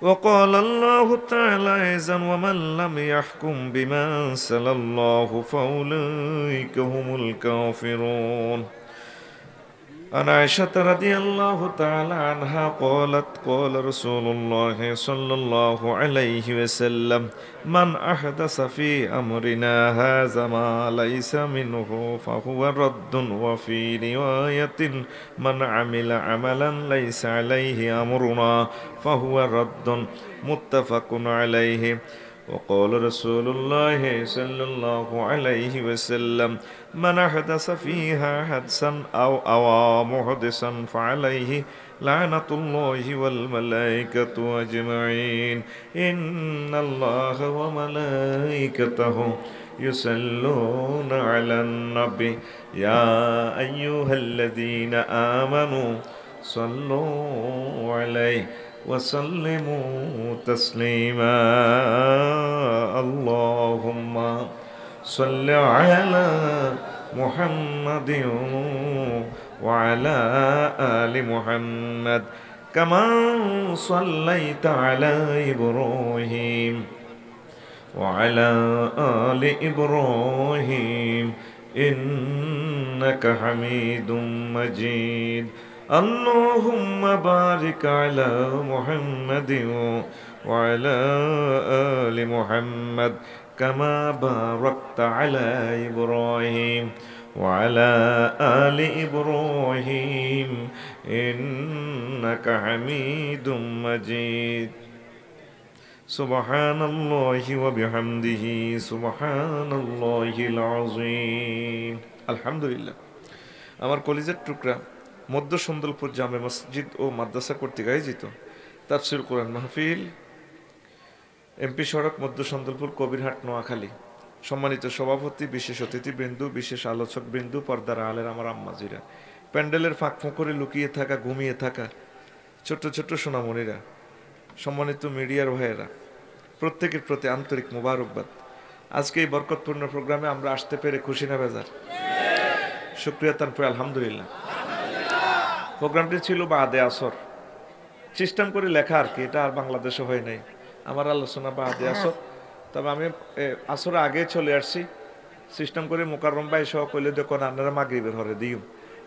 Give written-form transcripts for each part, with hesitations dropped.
وقال الله تعالى أيضا ومن لم يحكم بما أنزل الله فأولئك هم الكافرون. عن عائشة رضي الله تعالى عنها قالت قال رسول الله صلى الله عليه وسلم من أحدث في أمرنا هذا ما ليس منه فهو رد. وفي رواية من عمل عملا ليس عليه أمرنا فهو رد. متفق عليه. وقال رسول الله صلى الله عليه وسلم من أحدث فيها حدثا أو محدثا فعليه لعنة الله والملائكة أجمعين. إن الله وملائكته يصلون على النبي يا أيها الذين آمنوا صلوا عليه وسلموا تسليما. اللهم صل على محمد وعلى آل محمد كما صليت على إبراهيم وعلى آل إبراهيم إنك حميد مجيد. اللهم بارك على محمد وعلى آل محمد كما باركت على إبراهيم وعلى آل إبراهيم إنك حميد مجيد. سبحان الله وبحمده سبحان الله العظيم. আলহামদুলিল্লাহ। আমার কলিজার টুকরা মধ্য সুন্দরপুর জামে মসজিদ ও মাদ্রাসা কর্তৃক আয়োজিত তাফসীর কোরআন মাহফিল, এমপি সড়ক, মধ্য সুন্দরপুর, কবিরহাট, নোয়াখালী। সম্মানিত সভাপতি, বিশেষ অতিথিবৃন্দু, বিশেষ আলোচক বৃন্দু, পর্দার আলের আমার আম্মাজিরা, প্যান্ডেলের ফাঁক ফোঁকরে লুকিয়ে থাকা, ঘুমিয়ে থাকা ছোট্ট ছোট্ট সোনামণিরা, সম্মানিত মিডিয়ার ভাইয়েরা, প্রত্যেকের প্রতি আন্তরিক মোবারকবাদ। আজকে এই বরকতপূর্ণ প্রোগ্রামে আমরা আসতে পেরে খুশি না বেজার? শুকরিয়া তারপরে আলহামদুলিল্লাহ। প্রোগ্রামটি ছিল বাদে আসর, সিস্টেম করে লেখা আর কি, এটা আর বাংলাদেশে হয় নাই। আমার আলোচনা বাদে আসর, তবে আমি আসর আগে চলে আসছি। সিস্টেম করে মোকাররম ভাই সহ কইলে দেখুন আপনারা মাগরিবের হরে দিও,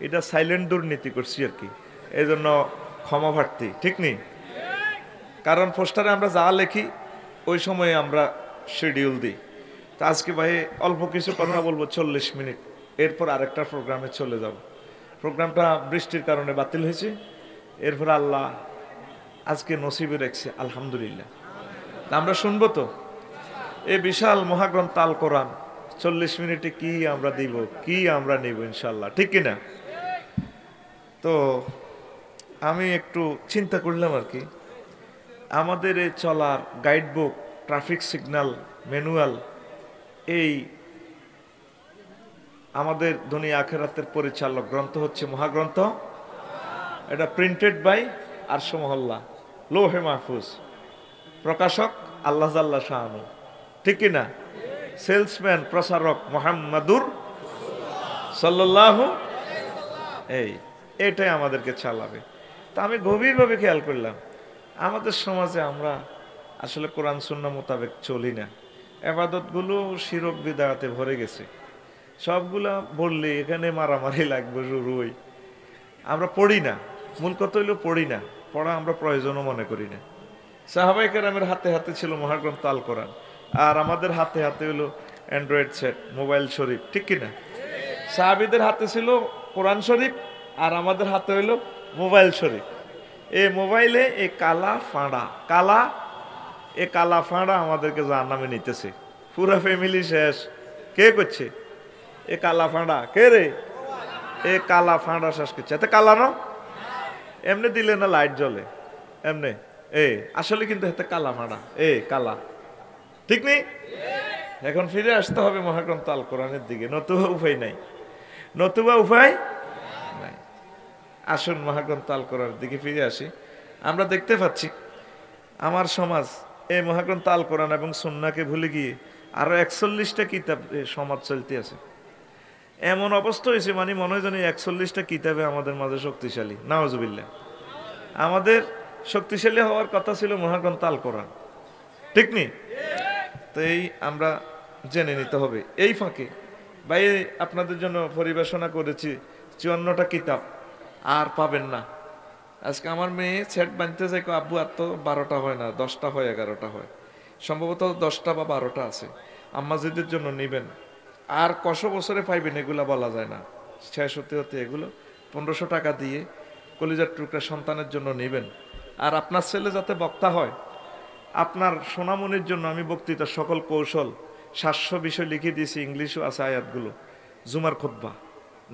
এটা সাইলেন্ট দুর্নীতি করছি আর কি, এই জন্য ক্ষমা প্রার্থী। ঠিক নেই, কারণ পোস্টারে আমরা যা লিখি ওই সময়ে আমরা শিডিউল দিই। তা আজকে ভাই অল্প কিছু কথা বলবো, 40 মিনিট, এরপর আরেকটা প্রোগ্রামে চলে যাব। প্রোগ্রামটা বৃষ্টির কারণে বাতিল হয়েছে, এরপর আল্লাহ আজকে নসিবে রেখেছে, আলহামদুলিল্লাহ। তা আমরা শুনবো তো এই বিশাল মহাগ্রন্থ আল কোরআন, 40 মিনিটে কি আমরা দিব, কি আমরা নিব ইনশাল্লাহ, ঠিক কিনা? তো আমি একটু চিন্তা করলাম আর কি, আমাদের এই চলার গাইডবুক, ট্রাফিক সিগন্যাল, ম্যানুয়াল, এই আমাদের দুনিয়া আখেরাতের পরিচালক গ্রন্থ হচ্ছে মহাগ্রন্থ। এটা প্রিন্টেড বাই আরশ মহল্লা, লৌহে মাহফুজ, প্রকাশক আল্লাহ জাল্লা শাহানু, ঠিক কিনা? সেলসম্যান, প্রসারক মুহাম্মাদুর সাল্লাল্লাহু, এটাই আমাদেরকে চালাবে। তা আমি গভীরভাবে খেয়াল করলাম, আমাদের সমাজে আমরা আসলে কোরআন সুন্নাহ মোতাবেক চলি না। ইবাদতগুলো শিরক বিদআতে ভরে গেছে, সবগুলা বললে এখানে মারামারি লাগবে শুরুই। আমরা পড়ি না, মূল কথা হইলো পড়ি না, পড়া আমরা প্রয়োজনও মনে করি না। সাহাবায়ে কেরামের হাতে হাতে ছিল মহাগ্রন্থ আল কোরআন, আর আমাদের হাতে হাতে হলো অ্যান্ড্রয়েড সেট, মোবাইল শরীফ, ঠিক কিনা? সাহাবীদের হাতে ছিল কোরআন শরীফ, আর আমাদের হাতে হইলো মোবাইল শরীফ। এই মোবাইলে এই কালা ফাঁড়া আমাদেরকে জাহান্নামে নিতেছে, পুরা ফ্যামিলি শেষ। কে করছে এ কালা ফাঁড়া? কে রে? এ কালা ফাঁড়া শেষ করছে। এতে কালা না, এমনি দিলে না লাইট জ্বলে এমনি, আসলে কিন্তু এতে কালা ফাঁড়া, কালা, ঠিক নেই? এখন ফিরে আসতে হবে মহাগ্রন্থ আল কোরআনের দিকে, নতুবা উপায় নাই, নতুবা উপায় নাই। আসুন মহাগ্রন্থ আল কোরআনের দিকে ফিরে আসি। আমরা দেখতে পাচ্ছি আমার সমাজ এই মহাগ্রন্থ আল কোরআন এবং সুন্নাহকে ভুলে গিয়ে আরো 41টা কিতাব সমাজ চলতে আছে। এমন অবস্থা হয়েছে, মানে মনে হয় জানি 41টা কিতাবে আমাদের মাঝে শক্তিশালী, নাউজুবিল্লাহ। আমাদের শক্তিশালী হওয়ার কথা ছিল মহাগ্রন্থ আল কোরআন, ঠিক নি? তো এই আমরা জেনে নিতে হবে। এই ফাঁকে ভাই আপনাদের জন্য পরিবেশনা করেছি 54টা কিতাব, আর পাবেন না। আজকে আমার মেয়ে সেট বানতে যাই, আব্বু আর তো 12টা হয় না, 10টা হয়, 11টা হয়, সম্ভবত 10টা বা 12টা আছে। আম্মাজিদের জন্য নিবেন, আর কত বছরে পাইবেন এগুলা বলা যায় না, শেষ হতে হতে এগুলো 1500 টাকা দিয়ে কলিজার টুকরা সন্তানের জন্য নিবেন। আর আপনার ছেলে যাতে বক্তা হয়, আপনার সোনামনির জন্য আমি বক্তৃতার সকল কৌশল 700 বিষয় লিখে দিয়েছি, ইংলিশও আছে আয়াতগুলো, জুমার খুতবা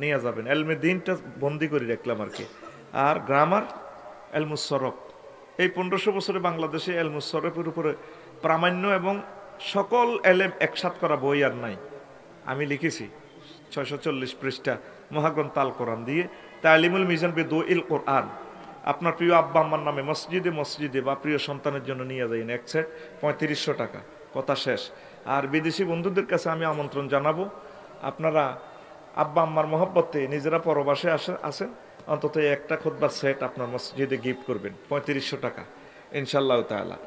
নিয়ে যাবেন। এলমে দিনটা বন্দি করে রাখলাম আর কি। আর গ্রামার, এলমুসরফ, এই 1500 বছরে বাংলাদেশে এলমুসরফের উপরে প্রামাণ্য এবং সকল এলেম একসাথ করা বই আর নাই। আমি লিখেছি 640 পৃষ্ঠা মহাগ্রন্থ আল কোরআন দিয়ে তালিমুল মিজান বে দোইল কোরআন। আপনার প্রিয় আব্বা আম্মার নামে মসজিদে মসজিদে বা প্রিয় সন্তানের জন্য নিয়ে যাইন, এক সেট 3500 টাকা, কথা শেষ। আর বিদেশি বন্ধুদের কাছে আমি আমন্ত্রণ জানাবো, আপনারা আব্বা আম্মার মহব্বতে নিজেরা পরবাসে আসেন, অন্তত একটা খুতবার সেট আপনার মসজিদে গিফট করবেন, 3500 টাকা ইনশাল্লাহ তাআলা।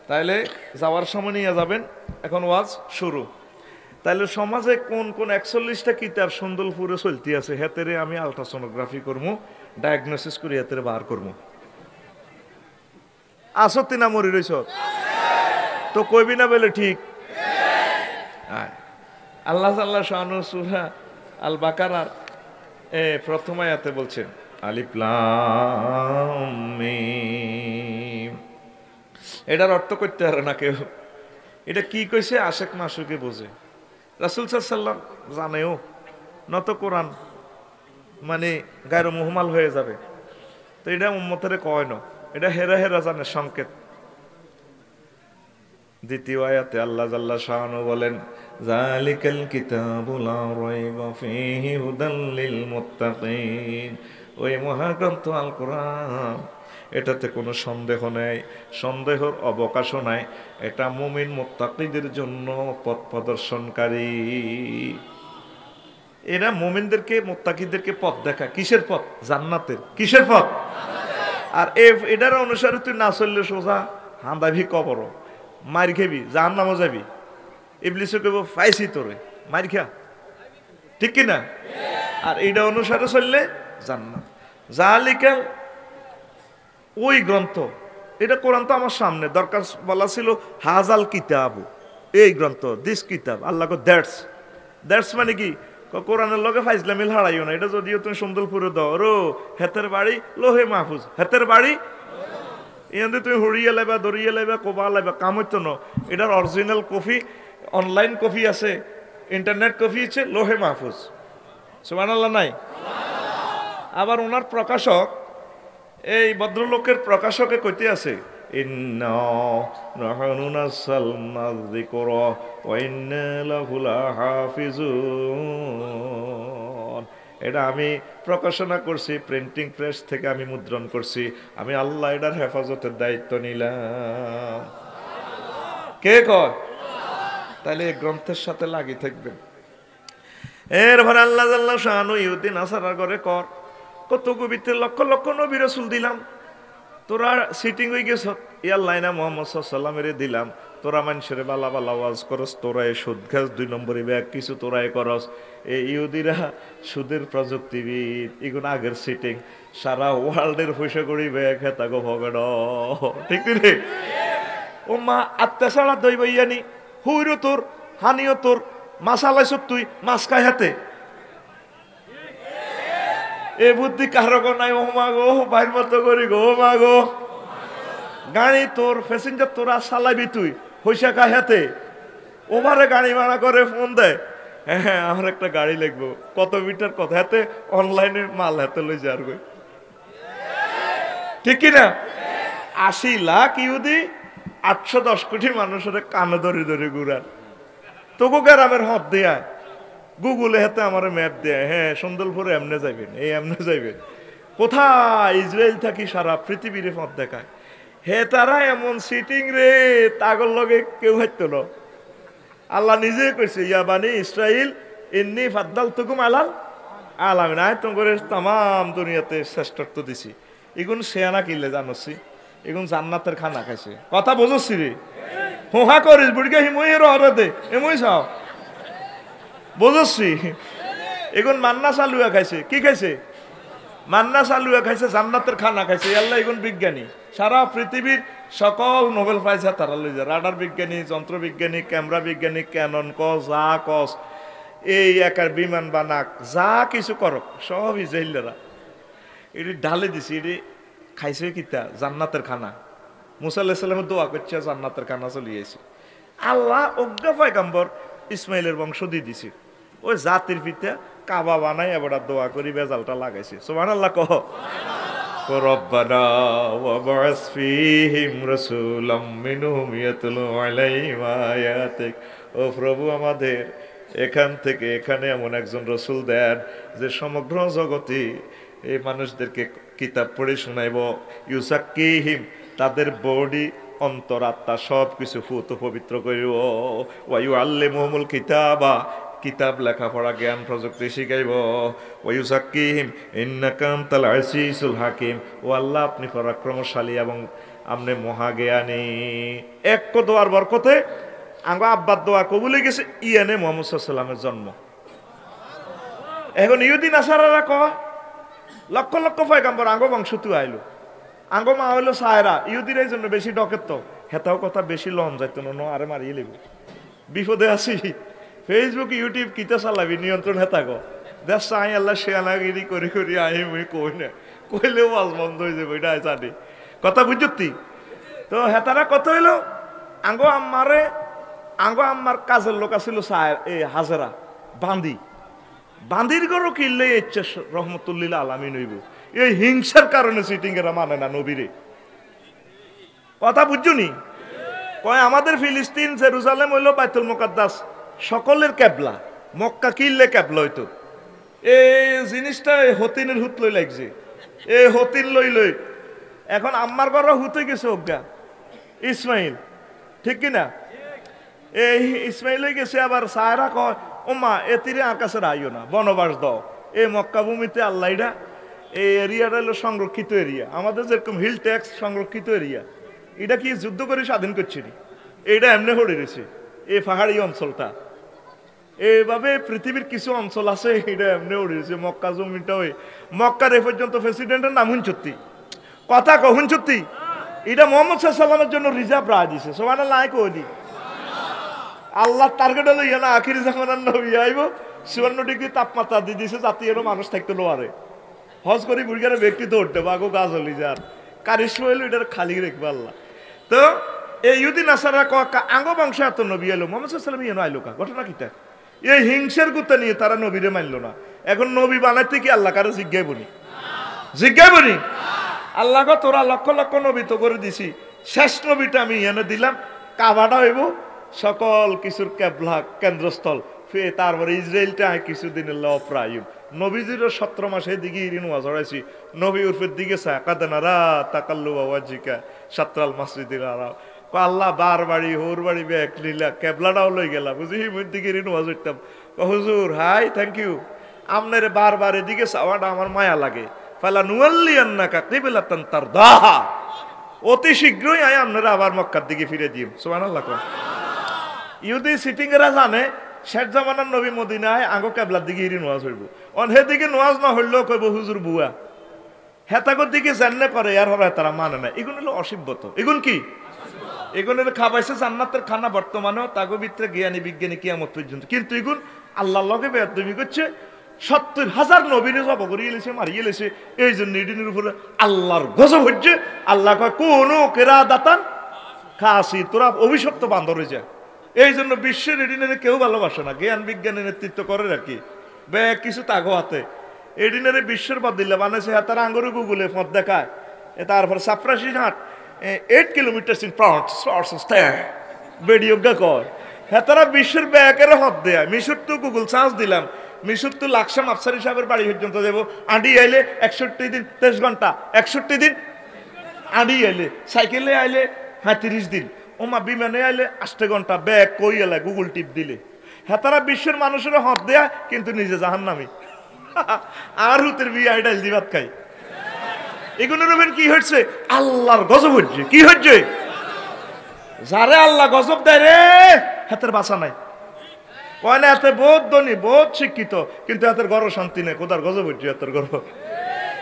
তাইলে যাওয়ার সময় নিয়ে যাবেন। এখন ওয়াজ শুরু। তাইলে সমাজে কোন কোন 41টা কিতাব সুন্দরপুরে চলতে আছে, হেতেরে আমি আলট্রাসোনোগ্রাফি করবো, ডায়াগনোসিস করে হেতেরে বার করবো। আসতি না মরি রইছ তো কইবি না বলে ঠিক। আল্লাহ আল্লাহ শানু সূরা আল বাকারার প্রথম আয়াতে বলছেন আলিফ লাম মিম। এটার অর্থ করতে পারে না কেউ, এটা কি কইছে আশেক মাসুকে বোঝে। রাসূল সাল্লাল্লাহু আলাইহি ওয়াসাল্লাম জানেও নত কোরআন মানে গায়র মুহমাল হয়ে যাবে, তো এটা উম্মতের কয় না, এটা হেরা হেরা জানে সংকেত। দ্বিতীয় আয়াতে আল্লাহ জাল্লা শানু বলেন যালিকাল কিতাবু লা রাইবা ফীহি হুদাল লিল মুত্তাকিন। ওই মহাগ্রন্থ আল কোরআন, এটাতে কোনো সন্দেহ নেই, সন্দেহের অবকাশও নাই। এটা মুমিন মুত্তাকিদের জন্য পথ প্রদর্শনকারী। এরা মুমিনদেরকে মুত্তাকিদেরকে পথ দেখা, কিসের পথ? জান্নাতের। কিসের পথ? আর এটার অনুসারে তুই না চললে সোজা হাঁদাবি কবর, মার খেবি, জাহান্নামে যাবি। ইবলিসও কইব পাইছি তোরে, মার খা, ঠিক কিনা? আর এইটা অনুসারে চললে জান্নাত। যালিকা ওই গ্রন্থ, এটা কোরআন তো আমার সামনে, দরকার বলা ছিল হাজাল কিতাব, এই গ্রন্থ, দিস কিতাব। আল্লাহ কো দ্যাটস, দ্যাটস মানে কি? কোরআনের লগে ফাইজলামিল হারাইও না। এটা যদিও তুমি সুন্দরপুরে দাও রো, হেতের বাড়ি লোহে মাহফুজ, হেতের বাড়ি এখান তুমি হরিয়া লাইবা, দরিয়া লাইবা, কোবা লাইবা, কাম হইতো না। এটার অরিজিনাল কপি, অনলাইন কপি আছে, ইন্টারনেট কপি আছে লোহে মাহফুজ। সুবহানাল্লাহ নাই? আবার ওনার প্রকাশক, এই ভদ্রলোকের প্রকাশকে কইতে আছে ইন্না নাহনু নাযালনা যিকরা ওয়া ইন্না লাহু লাহাফিজুন। এটা আমি প্রকাশনা করছি, প্রিন্টিং প্রেস থেকে আমি মুদ্রণ করছি, আমি আল্লাহ এটার হেফাজতের দায়িত্ব নিলাম। কে কয়? তাহলে এই গ্রন্থের সাথে লাগি থাকবেন। এরপর আল্লাহ জাল্লা শানু ইহুদি নাসারার ঘরে কর কত কবিতে লক্ষ লক্ষ নবী রাসূল দিলাম, তোরা সিটিং হয়ে গেছ, ইয়ার লাইনা মুহাম্মদ সাল্লাল্লাহু আলাইহি দিলাম, তোরা মানুষের বালা বালা ওয়াজ করস, তোরা এই সুদ ঘাস 2 নম্বরই ব্যাগ কিছু তোরাই করস। এই ইহুদিরা সুদের প্রযুক্তিবিদ, এগুলো আগের সিটিং, সারা ওয়ার্ল্ডের পয়সা করি ব্যাগ হেতাগো ভগড, ঠিক রে? ও মা আত্মা ছাড়া দই বইয়ানি হুইরো তোর হানিও তোর, মাসালাইছ তুই মাছ খাই হাতে, এ বুদ্ধি কারো নাই। ও মা গো, বাইর মতো করি গো, ও মা গো, গাড়ি তোর প্যাসেঞ্জার তোরা চালাবি তুই, পয়সা খাই হাতে। ওভারে গাড়ি ভাড়া করে ফোন দেয়, হ্যাঁ আমার একটা গাড়ি লাগবো, কত মিটার কত, হাতে অনলাইনে মাল হাতে লই যার গই, ঠিক কিনা? 80 লাখ ইহুদি 810 কোটি মানুষের কানে ধরে ধরে ঘুরার, তবু গ্রামের হদ দেয়, গুগলে হাতে আমার ম্যাপ দেয়, হ্যাঁ সুন্দরপুরে এমনে যাইবেন, এই এমনে যাইবেন, কোথায় ইসরায়েল থাকি সারা পৃথিবীর পথ দেখায়। হে তারা এমন সিটিং রে, তাগর লগে কেউ হাইতো না। আল্লাহ নিজে কইছে ইয়া বানি ইসরাইল ইন্নী ফাদ্দালতুকুম আলাল আলামিন, আয় তোমাদের তাম দুনিয়াতে শ্রেষ্ঠত্ব দিছি। এগুন শেয়ানা কিনলে জানোসি, এখন জান্নাতের খানা খাইছে। কথা বুঝছি রে, হোহা করিস বুড়িকে হিমই রহরে দে এমই চাও বুঝছি। এখন মান্না চালুয়া খাইছে, কি খাইছে? মান্না চালুয়া খাইছে, জান্নাতের খানা খাইছে। আল্লাহ এখন বিজ্ঞানী, সারা পৃথিবীর সকল নোবেল প্রাইজ তারা লই যায়। রাডার বিজ্ঞানী, যন্ত্র বিজ্ঞানী, ক্যামেরা বিজ্ঞানী, ক্যানন কস যা কস, এই একার বিমান বানাক, যা কিছু করক সব ইসরায়েলরা এটি ঢালে দিছে। এটি খাইছে কিতা? জান্নাতের খানা। মুসা আলাইহিস সালামের দোয়া করছে, জান্নাতের খানা চলিয়েছে। আল্লাহ অজ্ঞা পয়গম্বর ইসমাইলের বংশ দিয়ে দিছে। ওই জাতির পিতা কাবা বানাই এবার দোয়া করি বেজালটা লাগাইছে। সুবহানাল্লাহ কহ। রব্বানা ওয়াবআস ফীহিম রাসূলাম মিনহুম ইয়াতলু আলাইহিম আয়াতিক। ও প্রভু, আমাদের এখান থেকে এখানে এমন একজন রসুল দেন যে সমগ্র জগতে এই মানুষদেরকে কিতাব পড়ে শোনাইব। ইউসাক্কিহিম, তাদের বডি অন্তরাত্মা সব কিছু ফুত পবিত্র করিব। ওয়ায়ু আল্লিমুহুমুল কিতাবা, কিতাব লেখাপড়া জ্ঞান প্রযুক্তি শিখাইব। ওয়ায়ুসাক্কিহিম ইন্নাকা আনতাল আজিজুল হাকিম। ও আল্লাহ, আপনি পরাক্রমশালী এবং আপনি মহাজ্ঞানী। এক দোয়ার বরকতে আঙ্গ আব্বার দোয়া কবুলে গেছে। ইয়ানে মুহাম্মদ সাল্লাল্লাহু আলাইহি ওয়াসাল্লামের জন্ম। এখন ইহুদি নাসারারা কয় লক্ষ লক্ষ পয়গম্বর আঙ্গ বংশ তুই আইলো, আঙ্গ মা হইলো সায়রা। ইহুদির এই জন্য বেশি ডকের তো হেতাও কথা বেশি লন যাইতো না, আরে মারিয়ে লিব। বিপদে আছি, ফেসবুক ইউটিউব কিতা চালাবি, নিয়ন্ত্রণ হেতা গো দেশ আই আল্লাহ শেয়ানাগিরি করে করি আই মুই কই না, কইলেও আজ বন্ধ হয়ে যাবে। এটা জানি কথা বুঝতি তো। হেতারা কত হইলো আঙ্গ আম্মার কাজের লোক আছিল হাজেরা বান্দি, বান্দির গরু কিনলে ইচ্ছে রহমতুল্লিল আলামিন হইব। এই হিংসার কারণে সিটিং এরা মানে না নবীরে। কথা বুঝছনি? কয় আমাদের ফিলিস্তিন জেরুজালেম হইল বাইতুল মুকাদ্দাস, সকলের ক্যাবলা। মক্কা কিনলে ক্যাবলা হইতো। এই জিনিসটা হতিনের হুত লই লাগছে, এই হতিন লই এখন আম্মার ঘর হুত হয়ে গেছে অজ্ঞা ইসমাইল, ঠিক কিনা? এই ইসমাইল হয়ে গেছে। আবার সায়রা কয় ওমা এতিরে আর কাছে আইও না, বনবাস দাও। এই মক্কা ভূমিতে আল্লাহরা এই এরিয়াটা হলো সংরক্ষিত এরিয়া। আমাদের যেরকম হিল ট্যাক্স সংরক্ষিত এরিয়া, এটা কি যুদ্ধ করে স্বাধীন করছে নি? এটা এমনি হয়ে রয়েছে এই পাহাড়ি অঞ্চলটা। এইভাবে পৃথিবীর কিছু অঞ্চল আছে এটা এমনি উড়েছে। মক্কা জমিটা ওই মক্কার এ পর্যন্ত প্রেসিডেন্টের নাম হুনচত্তি, কথা কহুনচত্তি। এটা মোহাম্মদ সাল্লাল্লাহু আলাইহি ওয়াসাল্লামের জন্য রিজার্ভ রাখা দিছে। সুবহানাল্লাহ কইলি। আল্লাহ টার্গেট হলো ইয়া না আখিরি জামানার নবী আইব, 54 ডিগ্রি তাপমাত্রা দিয়ে দিছে যাতে এর মানুষ থাকতে লোয়ারে। হজ করি বুড়িগারে ব্যক্তি তো উঠতে বাগো গাছ হলি যার কারিশ হইলো এটা খালি রেখবে আল্লাহ। তো এই ইহুদি নাসারা আঙ্গ বংশ এত নবী এলো, মোহাম্মদ সাল্লাল্লাহু আলাইহি ওয়াসাল্লাম আইলো কা ঘটনা কিটা? এই হিংসার গুতা নিয়ে তারা নবীরে মানলো না। এখন নবী বানাইতে কি আল্লাহ কারো জিজ্ঞাই বনি আল্লাহ গো তোরা লক্ষ লক্ষ নবী তো করে দিছি, শেষ নবীটা আমি এনে দিলাম। কাবাটা হইব সকল কিছুর কেবলা কেন্দ্রস্থল। তারপরে ইসরায়েলটা কিছুদিনের প্রায় নবীজিরও 17 মাসে দিকে ইরিনুয়া জড়াইছি। নবী উর্ফের দিকে সাকাদানারা তাকাল্লু বাবাজিকা সাতরাল মসজিদের আরাম। আল্লাহ বার বাড়ি হোর বাড়ি ব্যাগ লীলা কেবলাটাও লই গেলাম বুঝি হিমের দিকে ইরিনুয়া জড়তাম। হুজুর হাই থ্যাংক ইউ, আপনার বারবার এদিকে চাওয়াটা আমার মায়া লাগে। ফালা নুয়াল্লি আন্নাকা কিবলাতান তারদাহা, অতি শীঘ্রই আয় আপনারা আবার মক্কার দিকে ফিরে দিম। সুবহানাল্লাহ। ইহুদি সিটিং এরা জানে শেষ জামানার নবী মদিনায় আঙ্গ কেবলার দিকে ইরি নোয়াজ হইব। হে দিকে নোয়াজ না হইলেও কইব হুজুর বুয়া। হেতাগর দিকে জানলে করে আর হরা তারা মানে না। এগুলো হলো অসিব্যত। এগুন কি? এগুলো খাবাইছে জান্নাতের খানা বর্তমানেও তাগো ভিতরে জ্ঞানী বিজ্ঞানী কিয়ামত পর্যন্ত। কিন্তু এগুন আল্লাহর লগে বেয়াদবি করছে। 70,000 নবীরে জব করিয়ে লেছে, মারিয়ে লেছে। এই জন্য এদিনের উপরে আল্লাহর গজব হচ্ছে। আল্লাহ কয় কোন কেরা দাতান খাসি, তোরা অভিশপ্ত বান্দর হয়ে যায়। এই জন্য বিশ্বের এডিনারে কেউ ভালোবাসে না। জ্ঞান বিজ্ঞানের নেতৃত্ব করে রাখি বে কিছু তাগো হাতে। এডিনারে বিশ্বের পথ দিলে বানাইছে হাতার আঙ্গুরে গুগলে পথ দেখায়। তারপর সাপ্রাসি হাট 8 কিলোমিটার ইন ফ্রন্ট বেডিয়োগা কর। হেতারা বিশ্বের ব্যাকের হদ দেয়। মিশর তো গুগল সার্চ দিলাম, মিশর তো লাকসাম আফসারি সাহেবের বাড়ি পর্যন্ত দেবো। আডি আইলে 61 দিন 23 ঘন্টা, 61 দিন আডি আইলে, সাইকেলে আইলে 35 দিন, ওমা বিমানে আইলে 8 ঘন্টা। ব্যাগ কই এলে গুগল টিপ দিলে। হেতারা বিশ্বের মানুষের হদ দেয়া কিন্তু নিজে জাহান্নামী। আর হুতের বিয়ে ডাইল দিবাত খাই। এগুলোর উপর কি হচ্ছে? আল্লাহর গজব হচ্ছে। কি হচ্ছে? যারে আল্লাহ গজব দেয় রে, হাতের বাসা নাই। কয় না এতে বহুত ধনী, বহুত শিক্ষিত, কিন্তু হাতের গর্ব শান্তি নেই। কোদার গজব হচ্ছে হাতের গর্ব।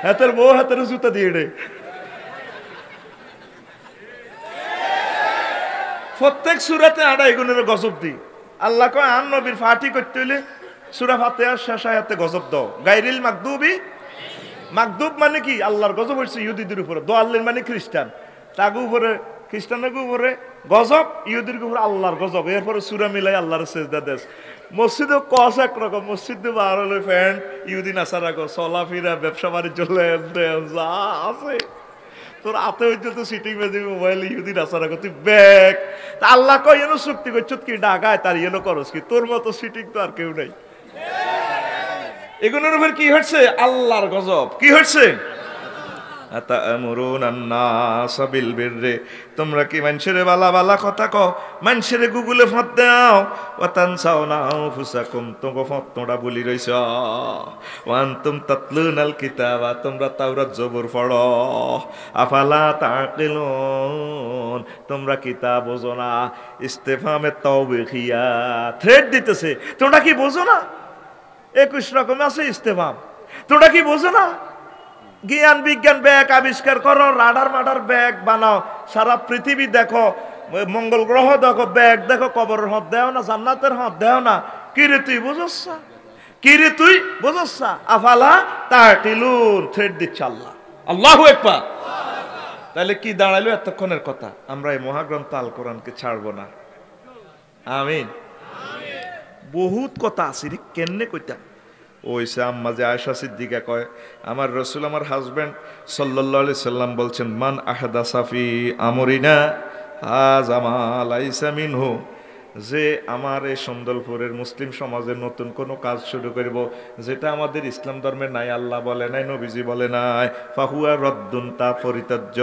হাতের বউ হাতের জুতা দিয়ে রে। প্রত্যেক সূরাতে আড়াই গুণের গজব দি। আল্লাহ কয় আন নবীর ফাটি করতে হইলে সূরা ফাতিহার শেষ আয়াতে গজব দাও। গায়রিল মাগদুবি, মাগদুব মানে কি? আল্লাহর গজব হচ্ছে ইহুদিদের উপরে। দোয়াল্লিন মানে খ্রিস্টান, তাগু উপরে, খ্রিস্টানের উপরে গজব, ইহুদির উপরে আল্লাহর গজব। এরপরে সূরা মিলাই আল্লাহর সেজদা দেশ। মসজিদে কস একরকম, মসজিদ বার হলে ফ্যান্ট ইহুদি নাসারা কর, চলাফেরা, ব্যবসা বাণিজ্য যা আছে তোর হাতে হইতে তো সিটিং বাজি মোবাইল ইহুদি নাসারা কর, তুই ব্যাগ। তা আল্লাহ কয় এনো চুক্তি করছ কি ডাকায় তার এনো করস কি? তোর মতো সিটিং তো আর কেউ নাই। এগুলোর উপর কি হচ্ছে? আল্লাহর গজব। কি হচ্ছে? তোমরা কি মানুষের বালা বালা কথা কও, মানুষের গুগলে ফত দাও, ওয়াতানসাও না আনফুসাকুম, তোমরা ফত তোমরা বলি রইছ। ওয়ান্তুম তাতলুনাল কিতাবা, তোমরা তাওরাত জবর পড়ো। আফালা তাকিলুন, তোমরা কিতাব বোঝো না। ইস্তেফামে তাওবিখিয়া, থ্রেড দিতেছে, তোমরা কি বোঝো না? 21 রকম আছে ইস্তেফাম, তোমরা কি বোঝো না? জ্ঞান বিজ্ঞান ব্যাগ আবিষ্কার করো, রাডার মাডার ব্যাগ বানাও, সারা পৃথিবী দেখো, মঙ্গল গ্রহ দেখো, ব্যাগ দেখো, কবরের হদ দেও না, জান্নাতের হদ দেও না। কি রে তুই বুঝছ? কি রে তুই বুঝছ? আফালা তাকিলুন, থ্রেড দিচ্ছে আল্লাহ। আল্লাহু আকবার। তাহলে কি দাঁড়ালো এতক্ষণের কথা? আমরা এই মহাগ্রন্থ আল কোরআনকে ছাড়বো না। আমিন। বহুত কথা আছে রে, কেমনে কইতাম। ওইসে আম্মা যে আয়েশা সিদ্দিকা কয়, আমার রসুল, আমার হাজব্যান্ড সাল্লাল্লাহু আলাইহি সাল্লাম বলছেন, মান আহদাসা ফি আমরিনা হাযা মা লাইসা মিনহু, যে আমার এই সন্দলপুরের মুসলিম সমাজের নতুন কোনো কাজ শুরু করব যেটা আমাদের ইসলাম ধর্মে নাই, আল্লাহ বলে নাই, নবীজি বলে নাই, ফাহুয়া রদ্দুন, তা পরিত্যাজ্য।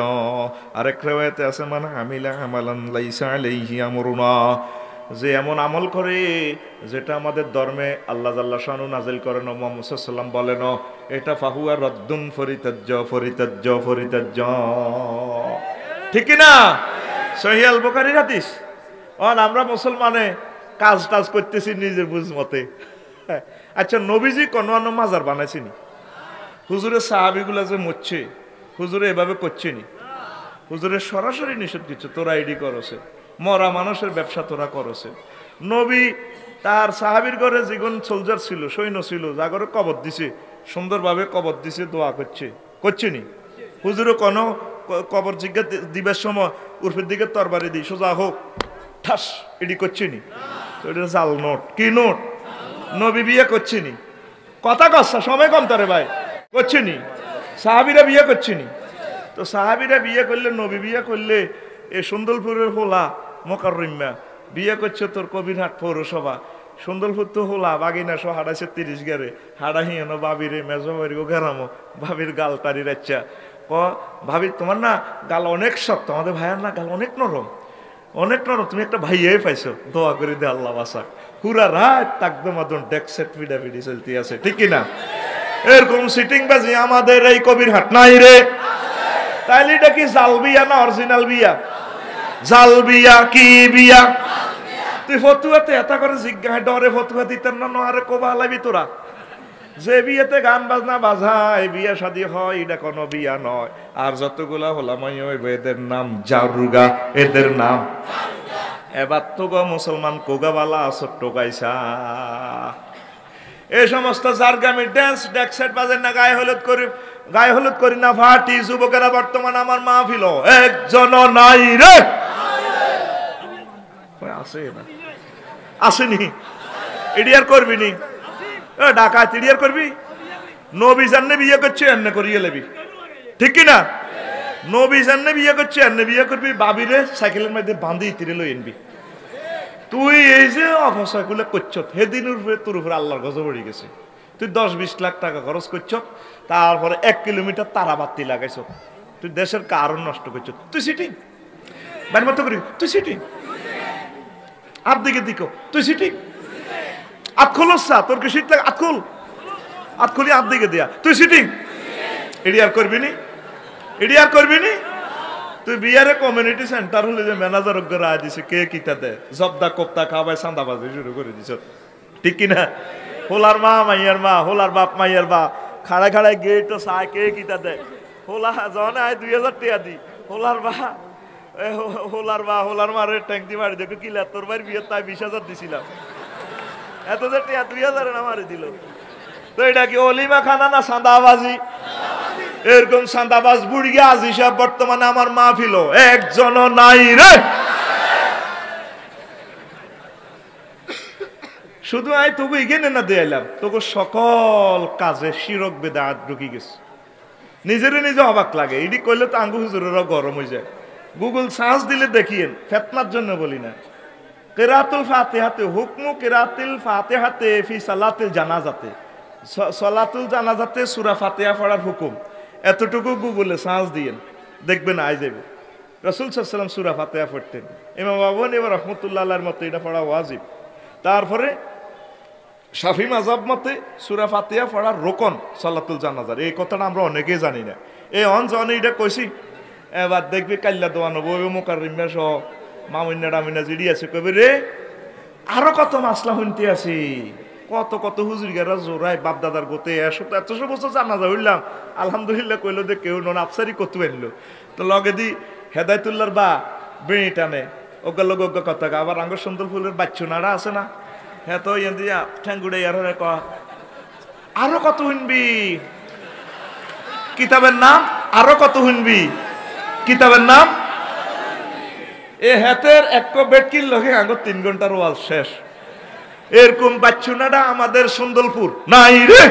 আরেক রিওয়ায়াতে আছে, মান আমিলা আমালান লাইসা আলাইহি আমরুনা, যে এমন আমল করে যেটা আমাদের ধর্মে আল্লাহ জাল্লা শানু নাজিল করেন, মুহাম্মদ সাল্লাল্লাহু আলাইহি ওয়াসাল্লাম বলেন, এটা ফাহুয়া রদ্দুন, পরিত্যাজ্য, পরিত্যাজ্য, পরিত্যাজ্য। ঠিক না? সহিহ আল বুখারীর হাদিস। আমরা মুসলমানে কাজ টাজ করতেছি নিজের বুঝ মতে। আচ্ছা, নবীজি কোন মাজার বানাইছিনি? হুজুরের সাহাবিগুলা যে মরছে, হুজুরে এভাবে করছেনি? হুজুরের সরাসরি নিষেধ করছে, তোরা এডি করছে, মরা মানুষের ব্যবসা তোরা করছে। নবী তার সাহাবীর ঘরে যেগুন সোলজার ছিল, সৈন্য ছিল, যা করে কবর দিছে, সুন্দরভাবে কবর দিছে, দোয়া করছেনি? হুজুরও কোনো কবর জিজ্ঞা দিবার সময় উর্ফের দিকে তরবারি দিই, সোজা হোক, ঠাস, এডি করছেনি? তো এটা জাল নোট। কি নোট? নবী বিয়ে করছেনি? কথা কচ্ছা, সময় কম তারে ভাই, করছেনি? সাহাবীরা বিয়ে করছেনি? তো সাহাবীরা বিয়ে করলে, নবী বিয়ে করলে, এ সুন্দরপুরের হোলা মোকাররমা বিয়ে করছে তোর কবিরহাট পৌরসভা, সুন্দরপুর তো হোলা বাগিনা সহ হাঁটাইছে 30 গেরে, হাঁড়াহি এনো বাবিরে মেজো বাড়ি গেরামো, ভাবির গাল তারি রাচ্চা ক, ভাবি তোমার না গাল অনেক শক্ত, আমাদের ভাইয়ার না গাল অনেক নরম, অনেক নরম, তুমি একটা ভাইয়াই পাইছো, দোয়া করে দে আল্লাহ বাসা। পুরা রাত তাকদমাদন ডেকসেট ফিডাফিডি চলতে আছে, ঠিক কিনা? এরকম সিটিং বাজি আমাদের এই কবিরহাট নাই রে। তাইলে এটা কি জাল বিয়া না অরিজিনাল বিয়া? জাল বিয়া। কি বিয়া? তুই ফতুয়াতে এতা করে জিজ্ঞাসা ডরে ফতুয়া দিতেন না, আরে কোবা লাবি তোরা যে বিয়েতে গান বাজনা বাজায় বিয়া শাদী হয়, এটা কোনো বিয়া নয়। আর যতগুলা হোলামাই এদের নাম জারুগা, এদের নাম। এবার তো গো মুসলমান কোগাবালা ছোট্ট গাইছা, এই সমস্ত জারগামি ড্যান্স ডেকসেট বাজেন না, গায়ে হলুদ করি না ফাটি। যুবকেরা বর্তমান আমার মাহফিল একজন নাই রে, আছে না? আসেনি? ইডিয়ার করবি নি? ডাকাত ইডিয়ার করবি? নবী জান্নে বিয়ে করছে, এমনি করিয়ে লেবি, ঠিক কিনা? নবী জান্নে বিয়ে করছে, এমনি বিয়ে করবি, বাবিরে সাইকেলের মধ্যে বাঁধি তীরে লই এনবি। তুই এই যে অপচয় গুলো করছ, সেদিন তোর উপরে আল্লাহর গজব পড়ে গেছে। তুই 10-20 লাখ টাকা খরচ করছ, তারপরে 1 কিলোমিটার তারাবাতি লাগাইছ, তুই দেশের কারণ নষ্ট করছ। তুই সিটিং বাড়ির মতো করি, তুই সিটিং আর দিকে দিকো, তুই সিটিং আতখোলসা, তোর কি শীত লাগে? আতখুলি আর দিকে দেয়া, তুই সিটিং। এডি আর করবি নি? এডি আর করবি নি? তুই বিয়ারে কমিউনিটি সেন্টার হলে যে ম্যানেজার রায় দিছে কে কিতা দে জবদা কোপ্তা খাওয়াই চাঁদাবাজি শুরু করে দিছ, ঠিক কিনা? হোলার মা মাইয়ার মা, হোলার বাপ মাইয়ার বা খাড়ায় খাড়ায় গেট চায় কে কিতা দেয়। হোলা জন আয় 2000 টাকা দি, হোলার বা হোলার মারে ট্যাঙ্ক দি মারি দেখো কিলা তোর ভাইয়ের বিয়ে তাই 20,000 দিছিলাম, এত যে টাকা 2000 না মারি দিল। তো এটা কি অলিমা খানা না চাঁদাবাজি? এরকম চাঁদাবাজ বুড়িয়া আজি সাহেব বর্তমানে আমার মাহফিল একজনও নাই রে। শুধু আয় তোকে এগিয়ে না দিলাম, তোকে সকল কাজে শিরক বেদাত ঢুকি গেছে, নিজেরে নিজে অবাক লাগে। এটি করলে তো আঙ্গু হুজুরেরা গরম হয়ে যায়। গুগল সার্চ দিলে দেখিয়েন, ফেতনার জন্য বলি না। কেরাতুল ফাতিহাতে হুকমু কেরাতুল ফাতিহাতে ফি সালাতুল জানাজাতে, সালাতুল জানাজাতে সূরা ফাতিহা পড়ার হুকুম, এতটুকু গুগলে সার্চ দিয়েন, দেখবেন আই যাবে। রাসূল সাল্লাল্লাহু আলাইহি ওয়াসাল্লাম সূরা ফাতিহা পড়তেন, ইমাম আবু হানিফা রাহমাতুল্লাহ আলাইহির মতে এটা পড়া ওয়াজিব। তারপরে শাফি মাযহাব মতে সূরা ফাতিহা পড়ার রোকন সালাতুল জানাজার। এই কথাটা আমরা অনেকেই জানি না। এই অঞ্চলে এটা কইছি, এবার দেখবি কাল্লা দোয়ানো বই মুকাররিমা সহ মামুন্না ডামিনা জিডি আছে, কবে রে আরো কত মাসলা শুনতে আছি, কত কত হুজুরিগারা জোড়ায় বাপ দাদার গোতে 100 বছর জানাজা হইলাম, আলহামদুলিল্লাহ কইলো যে কেউ নন আফসারি কত আনলো। তো লগে দি হেদায়তুল্লাহর বা বেড়ি টানে ওগা লোক ওগা কথা। আবার আঙ্গুর সুন্দর ফুলের বাচ্চুনারা আছে না, হ্যাঁ তো ইয়ে দিয়া ঠ্যাঙ্গুড়ে আর আরো কত শুনবি কিতাবের নাম, আরো কত শুনবি কিতাবের নাম। এ হাতের এক বেটকির লগে আঙ্গুর 3 ঘন্টার ওয়াল শেষ। এরকম বাচ্চুনাটা আমাদের সুন্দরপুর নাই রে।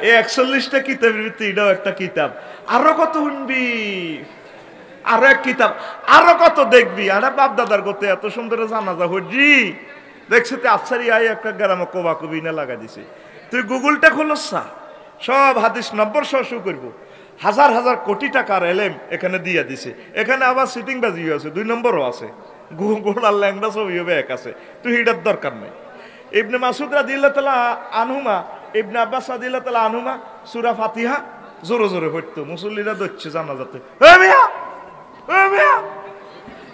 এই 41টা কিতাবের ভিতরে এটাও একটা কিতাব। আরো কত শুনবি, আরো এক কিতাব, আরো কত দেখবি। আরে বাপ দাদার গতে এত সুন্দর জানাজা হজি দেখছি তো আফসারি আয় একটা গ্রামে কোবা কবি না লাগা দিছে। তুই গুগলটা খোলসা, সব হাদিস নম্বর সহ শুরু করবো, হাজার হাজার কোটি টাকার এলেম এখানে দিয়ে দিছে। এখানে আবার সিটিং বাজিও আছে, 2 নম্বরও আছে, গুগল আর ল্যাংডা ছবি হবে এক আছে। তুই এটার দরকার নেই। ইবনে মাসুদ রাদিয়াল্লাহু তাআলা আনহুমা, ইবনে আব্বাস রাদিয়াল্লাহু তাআলা আনহুমা সূরা ফাতিহা জোরে জোরে পড়তো, মুসল্লিরা দচ্ছে জানাজাতে। এ মিয়া, এ মিয়া,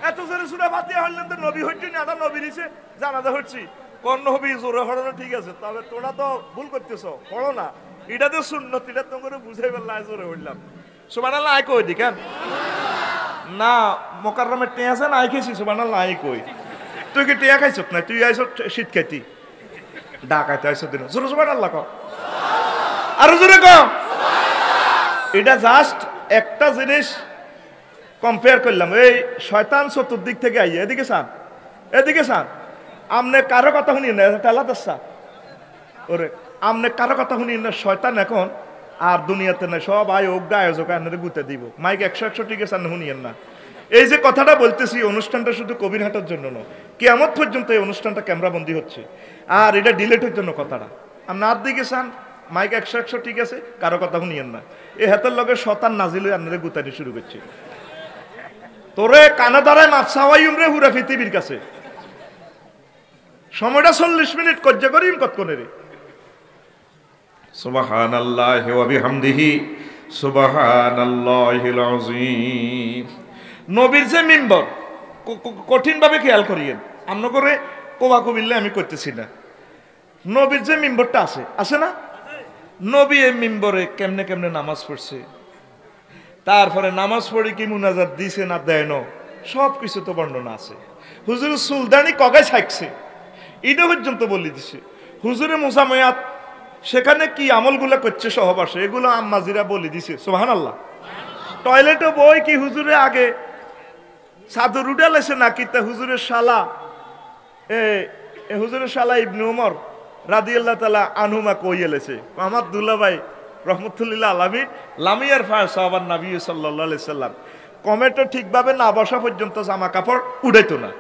এত জোরে সূরা ফাতিহা হইলেন তো নবী হইছি না, আদা নবী দিছে জানাজা হচ্ছি। কোন নবী জোরে হড়ানো ঠিক আছে, তবে তোরা তো ভুল করতেছো, পড়ো না। এটা তো সুন্নত, এটা তো করে বুঝাই বললা জোরে হইলাম। সুবহানাল্লাহ আই কই দি কেন না, মোকাররমের টেয়া আছে না, আই খেয়েছি সুবহানাল্লাহ আই কই। তুই কি টেয়া খাইছ না? তুই আইছ শীত খাইতি, ডাকাইতে আইছ দিন জোরে সুবহানাল্লাহ কও, আরো জোরে কও। এটা জাস্ট একটা জিনিস কম্পেয়ার করলাম। এই শয়তান চতুর্দিক থেকে আইয়া এদিকে চান, এদিকে চান, আমনে কারো কথা শুনি না, টেলা দশা ওরে আমনে কারো কথা শুনি না। শয়তান এখন আর দুনিয়াতে নাই, সব আয়োগ আয়োজক আপনাদের গুতে দিব। মাইক 100 ঠিক আছে, শুনিয়েন না। এই যে কথাটা বলতেছি, অনুষ্ঠানটা শুধু কবিরহাটের জন্য নয়, কিয়ামত পর্যন্ত এই অনুষ্ঠানটা ক্যামেরা বন্দী হচ্ছে। আর এটা ডিলেটের জন্য কথাটা আপনি আর দিকে চান, মাইক 100 ঠিক আছে, কারো কথা শুনিয়েন না। এই হাতের লগে শতান নাজিল হয়ে আপনাদের গুতানি শুরু করছে। তোরে কানা দাঁড়ায় মাছ সাওয়াইম রে হুরা পৃথিবীর কাছে। সময়টা 40 মিনিট কজ্জা করিম কতক্ষণে রে। সুবহানাল্লাহি ওয়া বিহামদিহি সুবহানাল্লাহিল আযীম। নবীর যে মিম্বর কঠিন ভাবে খেয়াল করিয়েন, আমরা করে কোবা কবিল্লে আমি করতেছি না। নবীর যে মিম্বরটা আছে, আছে না? নবী এই মিম্বরে কেমনে কেমনে নামাজ পড়ছে, তারপরে নামাজ পড়ে কি মুনাজাত দিছে না দেয় না, সব কিছু তো বর্ণনা আছে। হুজুর সুলতানি কগায় ছাইকছে এটা পর্যন্ত বলে দিছে। হুজুরে মুসামায়াত সেখানে কি আমলগুলো করছে সহবাসে, এগুলো আম্মাজিরা বলে দিছে। সুবহানাল্লাহ। টয়লেটে বই কি হুজুরে আগে চাদর উঠালেছে নাকি তা হুজুরের শালা হুজুরের শালা ইবনে উমর রাদিয়াল্লাহু তাআলা আনহুমা কইয়েলেছে, আমার দুলাভাই রহমতুল্লাহ আলামিন লামিয়ার ফায় সাহাবার নবী সাল্লাল্লাহু আলাইহি সাল্লাম কমেটো ঠিকভাবে না বসা পর্যন্ত জামা কাপড় উড়াইতো না।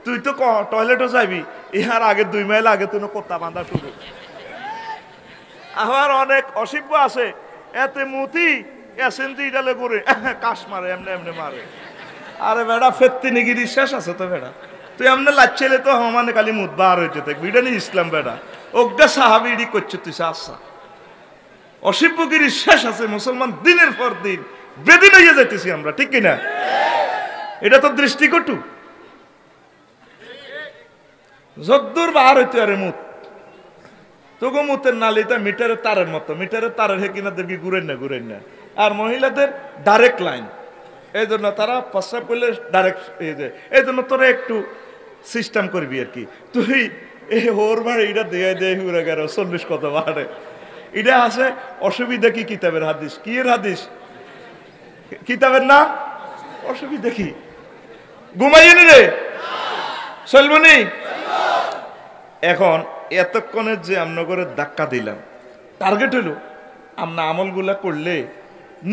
তুই তো টয়লেটও যাবি, ইহার আগে 2 মাইল আগে তুই কোতা বাঁধা শুরু। আবার অনেক অসিব্য আছে, এতে মুতি এসেন্তি ডালে করে কাশ মারে, এমনি এমনি মারে। আরে বেড়া ফেত্তি নিগিরি শেষ আছে তো বেড়া, তুই এমনি লাচ্ছেলে তো মানে খালি মুদ বার হইতে থাকবি। এটা নি ইসলাম বেড়া, অজ্ঞা সাহাবি ইডি করছে তুই আসা। অসিব্যগিরি শেষ আছে। মুসলমান দিনের পর দিন বেদিন হয়ে যাইতেছি আমরা, ঠিক কিনা? এটা তো দৃষ্টিকটু। যদ্দূর বার হইতে আরে মুত তোগো মুতের নালিটা মিটারের তারের মতো, মিটারের তারের হেকিনা দেখি ঘুরেন না। আর মহিলাদের ডাইরেক্ট লাইন, এই জন্য তারা প্রস্রাব করলে ডাইরেক্ট, এই জন্য তোরা একটু সিস্টেম করবি আর কি। তুই এই হোর ভাড়ে এটা দিয়ে ঘুরে গেল 40 কত বাড়ে, এটা আছে অসুবিধা কি কিতাবের হাদিস, কি এর হাদিস, কিতাবের না অসুবিধা কি? ঘুমাইয়ে নি রে, চলবনি। এখন এতক্ষণে যে আমরা করে ধাক্কা দিলাম, টার্গেট হলো আমরা আমলগুলা করলে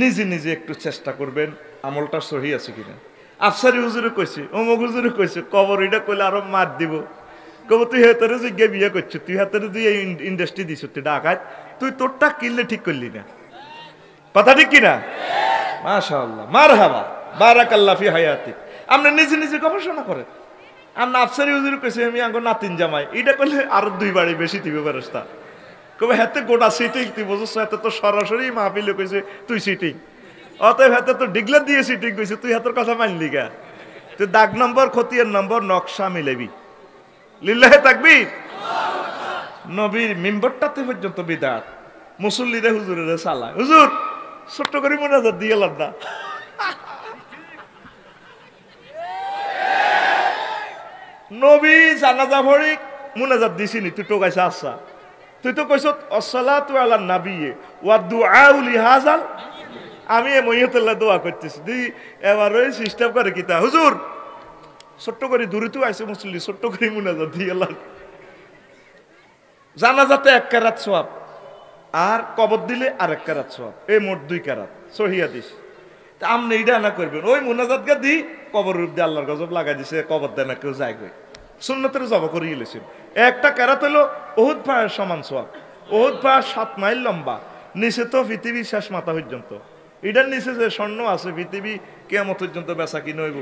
নিজে নিজে একটু চেষ্টা করবেন আমলটা সহি আছে কিনা। আফসারি হুজুরে কইছে, অমুক হুজুরে কইছে, কবর এটা কইলে আরো মার দিব। কব তুই হাতের যে বিয়ে করছো, তুই হাতের যে ইন্ডাস্ট্রি দিছ, তুই ডাকাত, তুই তোরটা কিনলে ঠিক করলি না। কথা ঠিক কিনা? মাশাআল্লাহ, মারহাবা, বারাকাল্লাহ ফি হায়াতিক। আপনি নিজে নিজে গবেষণা করেন। আমরা আফসারি হুজুর কইছে আমি আঙ্গ নাতিন জামাই, এটা করলে আরো 2 বাড়ি বেশি দিবে ফেরেশতা। কবে হাতে গোটা সিটিং, তুই বুঝছ হাতে তো সরাসরি মাহফিলে কইছে তুই সিটিং, অতএব হাতে তো ডিগলা দিয়ে সিটিং কইছে, তুই হাতের কথা মানলি গা। তুই দাগ নম্বর, খতিয়ান নম্বর, নকশা মিলাবি। লিল্লাহে তাকবীর। নবীর মিম্বরটাতে পর্যন্ত বিদাত, মুসল্লিরা হুজুরের সালা, হুজুর ছোট্ট করে মোনাজাত দিয়ে এলাম না। নবী জানাজা ভরি মুনাজাত দিছিনি, তুই টোকাইছ আচ্ছা, তুই তো কইছ আসসালাতু আলা নাবিয়্যি ওয়া দুআউ লিহাযাল। আমি এ মইয়াতুল্লাহ দোয়া করতেছি, দি এবার ওই সিস্টেম করে কিতা, হুজুর ছোট্ট করে দূরে তো আইছে মুসল্লি, ছোট্ট করে মুনাজাত দিয়ে এলাম। জানাজাতে 1 কারাত সওয়াব, আর কবর দিলে আর 1 কারাত সওয়াব, এই মোট 2 কারাত, সহিহ হাদিস। তা আপনি এটা না করবেন, ওই মুনাজাতকে দি কবর রূপ দিয়ে আল্লাহর গজব লাগাই দিছে, কবর দেয় না কেউ যায় গই, সুন্নতের জবা করে গেলেছেন। 1টা কারাত হলো উহুদ পাহাড়ের সমান সওয়াব। উহুদ পাহাড় 7 মাইল লম্বা, নিচে তো পৃথিবীর শেষ মাথা পর্যন্ত। এটার নিচে যে স্বর্ণ আছে, পৃথিবী কিয়ামত পর্যন্ত বেচা কিনে হইব।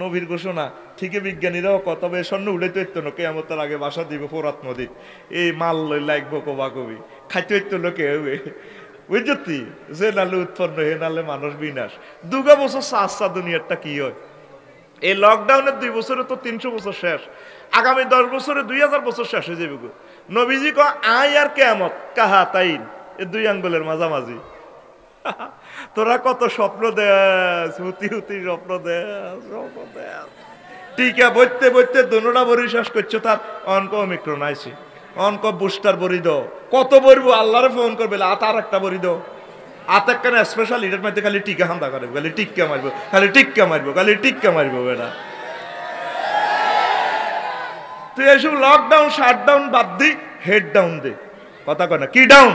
নবীর ঘোষণা, ঠিকই বিজ্ঞানীরাও কত বে স্বর্ণ উড়াইতে হইত না, কিয়ামতের আগে বাসা দিব ফোরাত নদীত, এই মাল লই লাগবো কবা কবি, খাইতে হইত লোকে হবে, বুঝছি? যে নালে উৎপন্ন হে নালে মানুষ বিনাশ। 2 বছর চাষা দুনিয়ারটা কি হয়? এই লকডাউনের 2 বছরে তো 300 বছর শেষ, আগামী 10 বছরে 2000 বছর শেষ হয়ে যাবে গো। নবীজি ক আই আর কিয়ামত কাহা তাইন, এই 2 আঙ্গুলের মাঝামাঝি। তোরা কত স্বপ্ন দেস, হুতি স্বপ্ন দেস, টিকা বইতে বইতে দুনোটা বড়ি শেষ করছো, তার অঙ্ক অমিক্রণ আইছে, অঙ্ক বুস্টার বড়ি দাও, কত বলবো আল্লাহরে ফোন করবে, আর একটা বড়ি দাও, আতেক কেন স্পেশাল এটার মধ্যে খালি টিকা হান্দা করে, খালি টিক্কা মারবো, খালি টিক্কা মারবো, খালি টিক্কা মারবো। বেটা তুই এসব লকডাউন শাটডাউন বাদ দি, হেড ডাউন দে, কথা কয় না, কি ডাউন?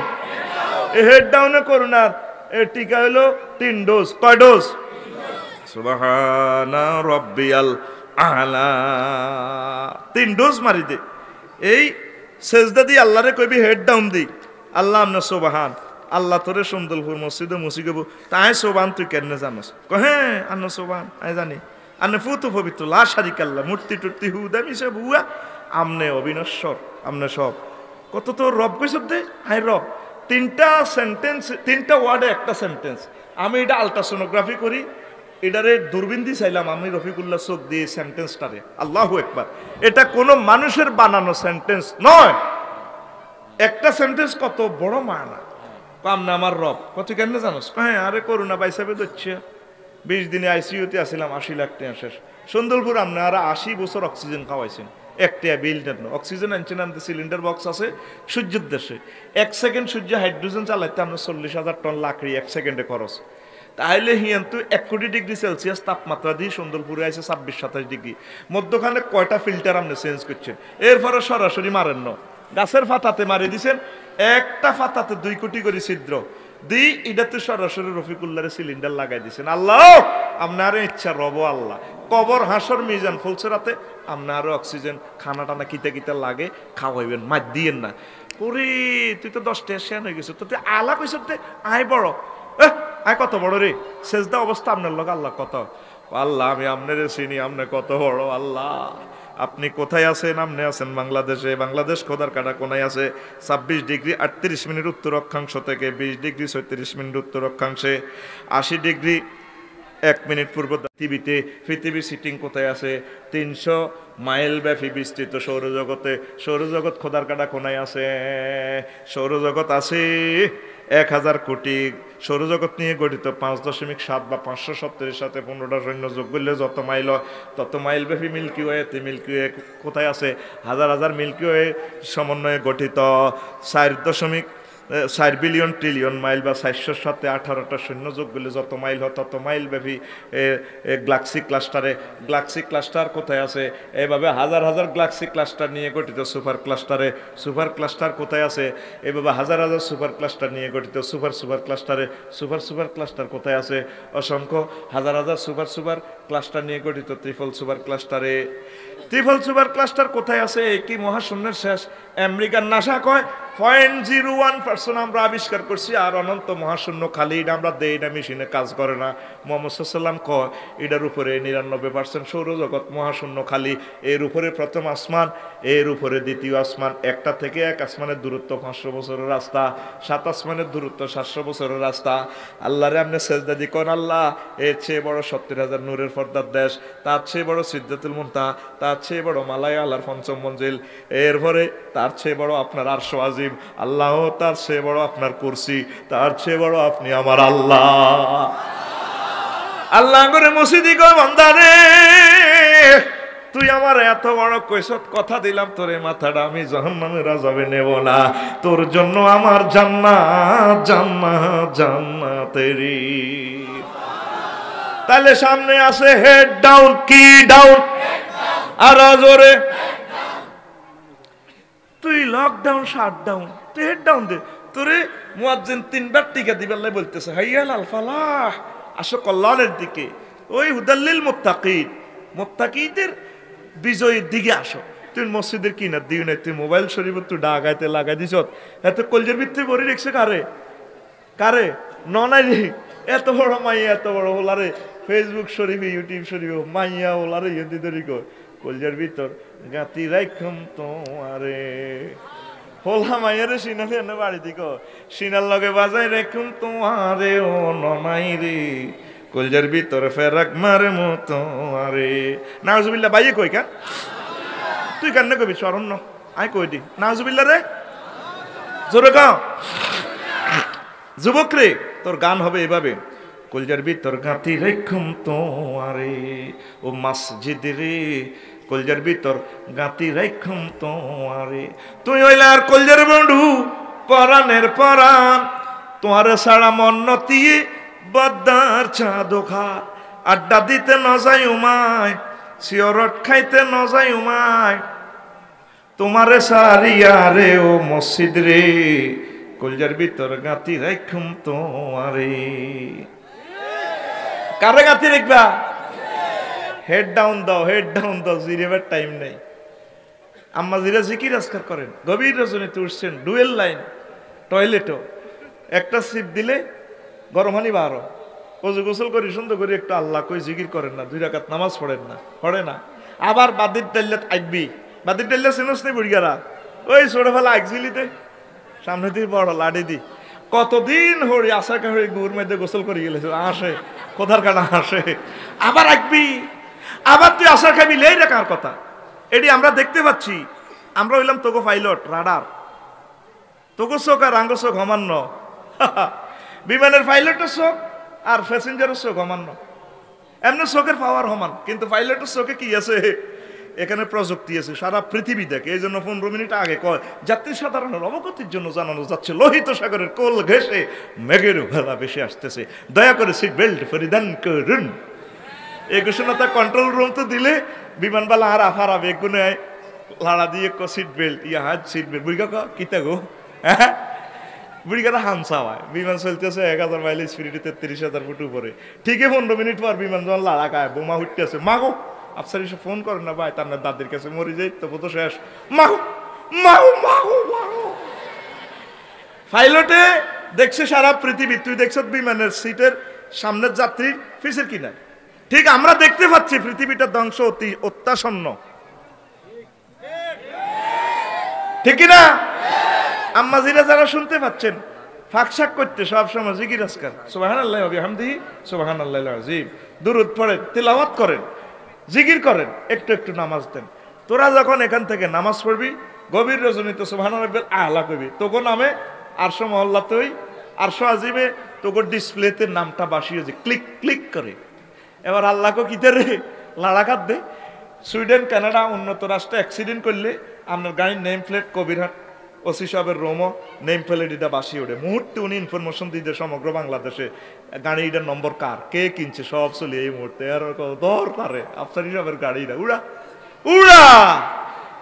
এই হেড ডাউনে করোনার এই টিকা হলো 3 ডোজ। কয় ডোজ? সুবহানা রাব্বিয়াল আলা, 3 ডোজ মারি দে। এই সেজদা দি আল্লাহরে কইবি হেড ডাউন দি, আল্লাহ আমনা সুবহান, আল্লাহ তোরে সুন্দরপুর মসজিদে মুসিগবো, তাই সোবান তুই কেন জানাস? হ্যাঁ আন্ন সোবান আই জানি, আন্নে ফুতু পবিত্র লা শারিকাল্লাহ, মূর্তি টুর্তি হুদা মিশে বুয়া, আমনে অবিনশ্বর, আমনে সব। কত তো রব কইছ দে, হাই রব। 3টা সেন্টেন্স, 3টা ওয়ার্ডে একটা সেন্টেন্স। আমি এটা আলট্রাসোনোগ্রাফি করি, এটারে দূরবীন দিয়ে চাইলাম, আমি রফিকুল্লাহ চোখ দিয়ে সেন্টেন্সটারে, আল্লাহু আকবার। এটা কোনো মানুষের বানানো সেন্টেন্স নয়। একটা সেন্টেন্স কত বড় মানা। কাম না আমার রব, কত কেন জানোস? হ্যাঁ আরে করোনা বাইসাবে ধরছে, 20 দিনে আইসিইউতে আসছিলাম, 80 লাখ টাকা শেষ। সুন্দরপুর আপনি আর 80 বছর অক্সিজেন খাওয়াইছেন, একটা বিল দেন, অক্সিজেন আনছেন, আনতে সিলিন্ডার বক্স আছে সূর্যের দেশে, 1 সেকেন্ড সূর্য হাইড্রোজেন চালাইতে আপনার 40,000 টন লাকড়ি 1 সেকেন্ডে খরচ। তাহলে হিয়ান্তু 1 কোটি ডিগ্রি সেলসিয়াস তাপমাত্রা দিয়ে সুন্দরপুরে আছে 26-27 ডিগ্রি, মধ্যখানে কয়টা ফিল্টার আপনি চেঞ্জ করছেন? এরপরে সরাসরি মারেন না, গাছের ফাতাতে মারি দিছেন, একটা ফাতাতে 2 কোটি করে ছিদ্র দি, এটাতে সরাসরি রফিকুল্লাহরে সিলিন্ডার লাগাই দিছেন। আল্লাহ আপনার ইচ্ছা রব আল্লাহ, কবর হাসর মিজান ফুলসরাতে আপনারও অক্সিজেন খানা টানা কিতে কিতে লাগে, খাওয়াইবেন, মাছ দিয়েন না। পুরি তুই তো 10 টাকা শেয়ার হয়ে গেছো, তো তুই আলা কইস আয় বড়, আয় কত বড় রে, সেজদা অবস্থা আপনার লগে আল্লাহ কত, আল্লাহ আমি আপনারে চিনি, আপনি কত বড় আল্লাহ, আপনি কোথায় আছেন? আপনি আছেন বাংলাদেশে। বাংলাদেশ খোদার কাটা কোনায় আছে 26 ডিগ্রি 38 মিনিট উত্তর অক্ষাংশ থেকে 20 ডিগ্রি 36 মিনিট উত্তর অক্ষাংশে, 80 ডিগ্রি 1 মিনিট পূর্ব পৃথিবীতে। পৃথিবীর সিটিং কোথায় আছে? 300 মাইল ব্যাপী বিস্তৃত সৌরজগতে। সৌরজগৎ খোদার কাটা কোনায় আছে? সৌরজগৎ আছে 1000 কোটি। সৌরজগৎ নিয়ে গঠিত 5.7 বা 570-এর সাথে 15টা সৈন্য যোগ করলে যত মাইল হয় তত মাইল ব্যাপী মিল্কি ওয়েতে। মিল্কি ওয়ে কোথায় আছে? হাজার হাজার মিল্কি ওয়ে সমন্বয়ে গঠিত 4 বিলিয়ন ট্রিলিয়ন মাইল বা 400-র সাথে 18টা সৈন্য যোগ করলে যত মাইল হয় তত মাইল ব্যাপী গ্যালাক্সি ক্লাস্টারে। গ্যালাক্সি ক্লাস্টার কোথায় আছে? এইভাবে হাজার হাজার গ্যালাক্সি ক্লাস্টার নিয়ে গঠিত সুপার ক্লাস্টারে। সুপার ক্লাস্টার কোথায় আছে? এইভাবে হাজার হাজার সুপার ক্লাস্টার নিয়ে গঠিত সুপার ক্লাস্টারে। সুপার ক্লাস্টার কোথায় আছে? অসংখ্য হাজার হাজার সুপার ক্লাস্টার নিয়ে গঠিত ত্রিফল সুপার ক্লাস্টারে। ত্রিফল সুপার ক্লাস্টার কোথায় আছে? কি মহাশূন্যের শেষ। আমেরিকার নাসা কয় 0.01% আমরা আবিষ্কার করছি, আর অনন্ত মহাশূন্য খালি। এটা আমরা দেই না, মেশিনে কাজ করে না। মুহাম্মদ সাল্লাল্লাহু কয় এটার উপরে 99% সৌরজগৎ মহাশূন্য খালি। এর উপরে প্রথম আসমান, এর উপরে দ্বিতীয় আসমান। একটা থেকে এক আসমানের দূরত্ব 500 বছরের রাস্তা, 7 আসমানের দূরত্ব 700 বছরের রাস্তা। আল্লাহরে আপনি সেজদা দিয়ে কোন আল্লাহ, এর চেয়ে বড় 70,000 নূরের পর্দার দেশ, তার চেয়ে বড় সিদরাতুল মুনতাহা, তার চেয়ে বড় মালায়া আল্লাহর পঞ্চম মঞ্জিল, এরপরে তার চেয়ে বড় আপনার আরশ আজিম আল্লাহ, তার চেয়ে বড় আপনার কুরসি, তার চেয়ে বড় আপনি আমার আল্লাহ। আল্লাহ করে মসজিদি কয় বান্দারে তুই আমার এত বড় কইছত, কথা দিলাম তোরে মাথাটা আমি জাহান্নামের আযাবে নেব না, তোর জন্য আমার জান্নাত জান্নাত জান্নাতেরি। তাহলে সামনে আছে হেড ডাউন। কি ডাউন? আর জোরে তুই লকডাউন শাটডাউন, তুই হেড ডাউন দে। তোরে মুয়াজ্জিন 3বার টিকা দিবার লাই বলতেছে হাইয়াল আল ফালাহ, আসো কল্যাণের দিকে। ওই হুদাল্লিল মুত্তাকিন, মুত্তাকিদের বিজয়ের দিকে আসো। তুই মসজিদের কিনা দিও না, তুই মোবাইল শরীফ তুই ডাগাইতে লাগাই দিছ। এত কলজের ভিত্তি ভরি রেখছে কারে কারে ননাই। এত বড় মাইয়া, এত বড় ওলারে ফেসবুক শরীফে ইউটিউব শরীফে মাইয়া ওলারে ইয়েদি ধরি কলজের ভিতর গাতি রাইখম তোমারে। হোলা মাইয়ারে সিনালে এনে বাড়ি দিক সিনার লগে বাজাই রেখুম তোমারে ও ননাই রে, কলজের ভিতরে ফেরাক মারে মতো আরে। নাউজুবিল্লাহ বাইয়ে কই কেন? তুই কেন কবি শরণ্য আই কই দি নাউজুবিল্লাহ রে জোরে গাও। যুবক রে তোর গান হবে এভাবে, কলজার ভিতর গাঁথি রেখুম তোমারে ও মসজিদ রে, কলজার ভিতর গাঁথি রেখুম তোমারে। তুই হইলে আর কলজার বন্ধু পরাণের পরাণ, তোমার সারা মন নতিয়ে বদ্দার চাঁদোখা। আড্ডা দিতে ন যাই উমায়, সিয়রট খাইতে ন যাই উমায়, তোমারে সারিয়া রে ও মসজিদ রে, কলজার ভিতর গাঁথি রাখুম তোমারে। কারে গাঁথি রাখবা? হেড ডাউন দাও, হেড ডাউন দাও, জিরেবার টাইম নাই। আম্মা জিরা জিকির আজকার করেন, গভীর রজনীতে উঠছেন, ডুয়েল লাইন টয়লেটও একটা সিপ দিলে গরম হানি বারো, অজু গোসল করি সুন্দর করে একটু আল্লাহ কই জিকির করেন না, 2 রাকাত নামাজ পড়েন না, পড়ে না। আবার বাদির টাইলে আইবি, বাদির টাইলে চিনস নি বুড়িগারা, ওই ছোট ফেলা আইছিলিতে সামনে দিয়ে বড় লাড়ি দি কতদিন হরি আশা হরি গুড় মধ্যে গোসল করে গেলেছে, আসে কোথার কাটা আসে, আবার আঁকবি, আবার তুই আশা খাবি লেই রাখার কথা। এটি আমরা দেখতে পাচ্ছি। আমরা হইলাম তোকে পাইলট রাডার, তোকে চোখ আর আঙ্গ চোখ সমান্য। বিমানের পাইলটের চোখ আর প্যাসেঞ্জারের চোখ সমান্য, এমনি চোখের পাওয়ার সমান, কিন্তু পাইলটের চোখে কি আছে? এখানে প্রযুক্তি আছে, সারা পৃথিবী দেখে। এই জন্য 15 মিনিট আগে কয় যাত্রী সাধারণের অবগতির জন্য জানানো যাচ্ছে লোহিত সাগরের কোল ঘেঁষে মেঘের ভেলা ভেসে আসতেছে, দয়া করে সিট বেল্ট পরিধান করুন। এই ঘোষণাটা কন্ট্রোল রুম তো দিলে বিমানবালা আর আফারা বেগুনে লাড়া দিয়ে সিট বেল্ট ইয়া হাত সিট বেল্ট বুড়িকা কিতা গো, হ্যাঁ বুড়িকাটা হামসা হয়। বিমান চলতেছে 1000 মাইল স্পিডে 33,000 ফুট উপরে, ঠিকই 15 মিনিট পর বিমান যখন লাড়া খায়, বোমা উঠতেছে, মাগো আফসার এসে ফোন করেন না ভাই, তার দাদির কাছে মরে যাই তো তো শেষ, মাগো মাগো মাগো মাগো। পাইলটে দেখছে সারা পৃথিবী, তুই দেখছ বিমানের সিটের সামনের যাত্রীর ফিসের কিনা। ঠিক আমরা দেখতে পাচ্ছি পৃথিবীটা ধ্বংস অত্যাসন্ন। ঠিক কি না? আম্মাজিরা যারা শুনতে পাচ্ছেন ফাঁকশাক করতে সব সময় জিকির আজকার সুবহানাল্লাহি ওয়া বিহামদিহি সুবহানাল্লাহিল আযীম, দুরূদ পড়েন, তিলাওয়াত করেন, জিকির করেন, একটু একটু নামাজ দেন। তোরা যখন এখান থেকে নামাজ পড়বি গভীর রজনীতে সুবহান রাব্বিল আলা কইবি, তোগো নামে আরশ মহল্লাতেই আরশ আজিমে তোগো ডিসপ্লেতে নামটা বাসিয়ে যে ক্লিক ক্লিক করে। এবার আল্লাহকে কিতে রে লাড়াকাত দে। সুইডেন কানাডা উন্নত রাষ্ট্রে অ্যাক্সিডেন্ট করলে আপনার গাড়ির নেম প্লেট কবিরহাট ওসি সাহেবের রোমো নেম প্লেট এটা বাসি ওঠে, মুহূর্তে উনি ইনফরমেশন দিয়ে দেয় সমগ্র বাংলাদেশে গাড়িটার নম্বর কার, কে কিনছে, সব চলে এই মুহূর্তে। আর দরকারে আফসারি সাহেবের গাড়িটা উড়া উড়া।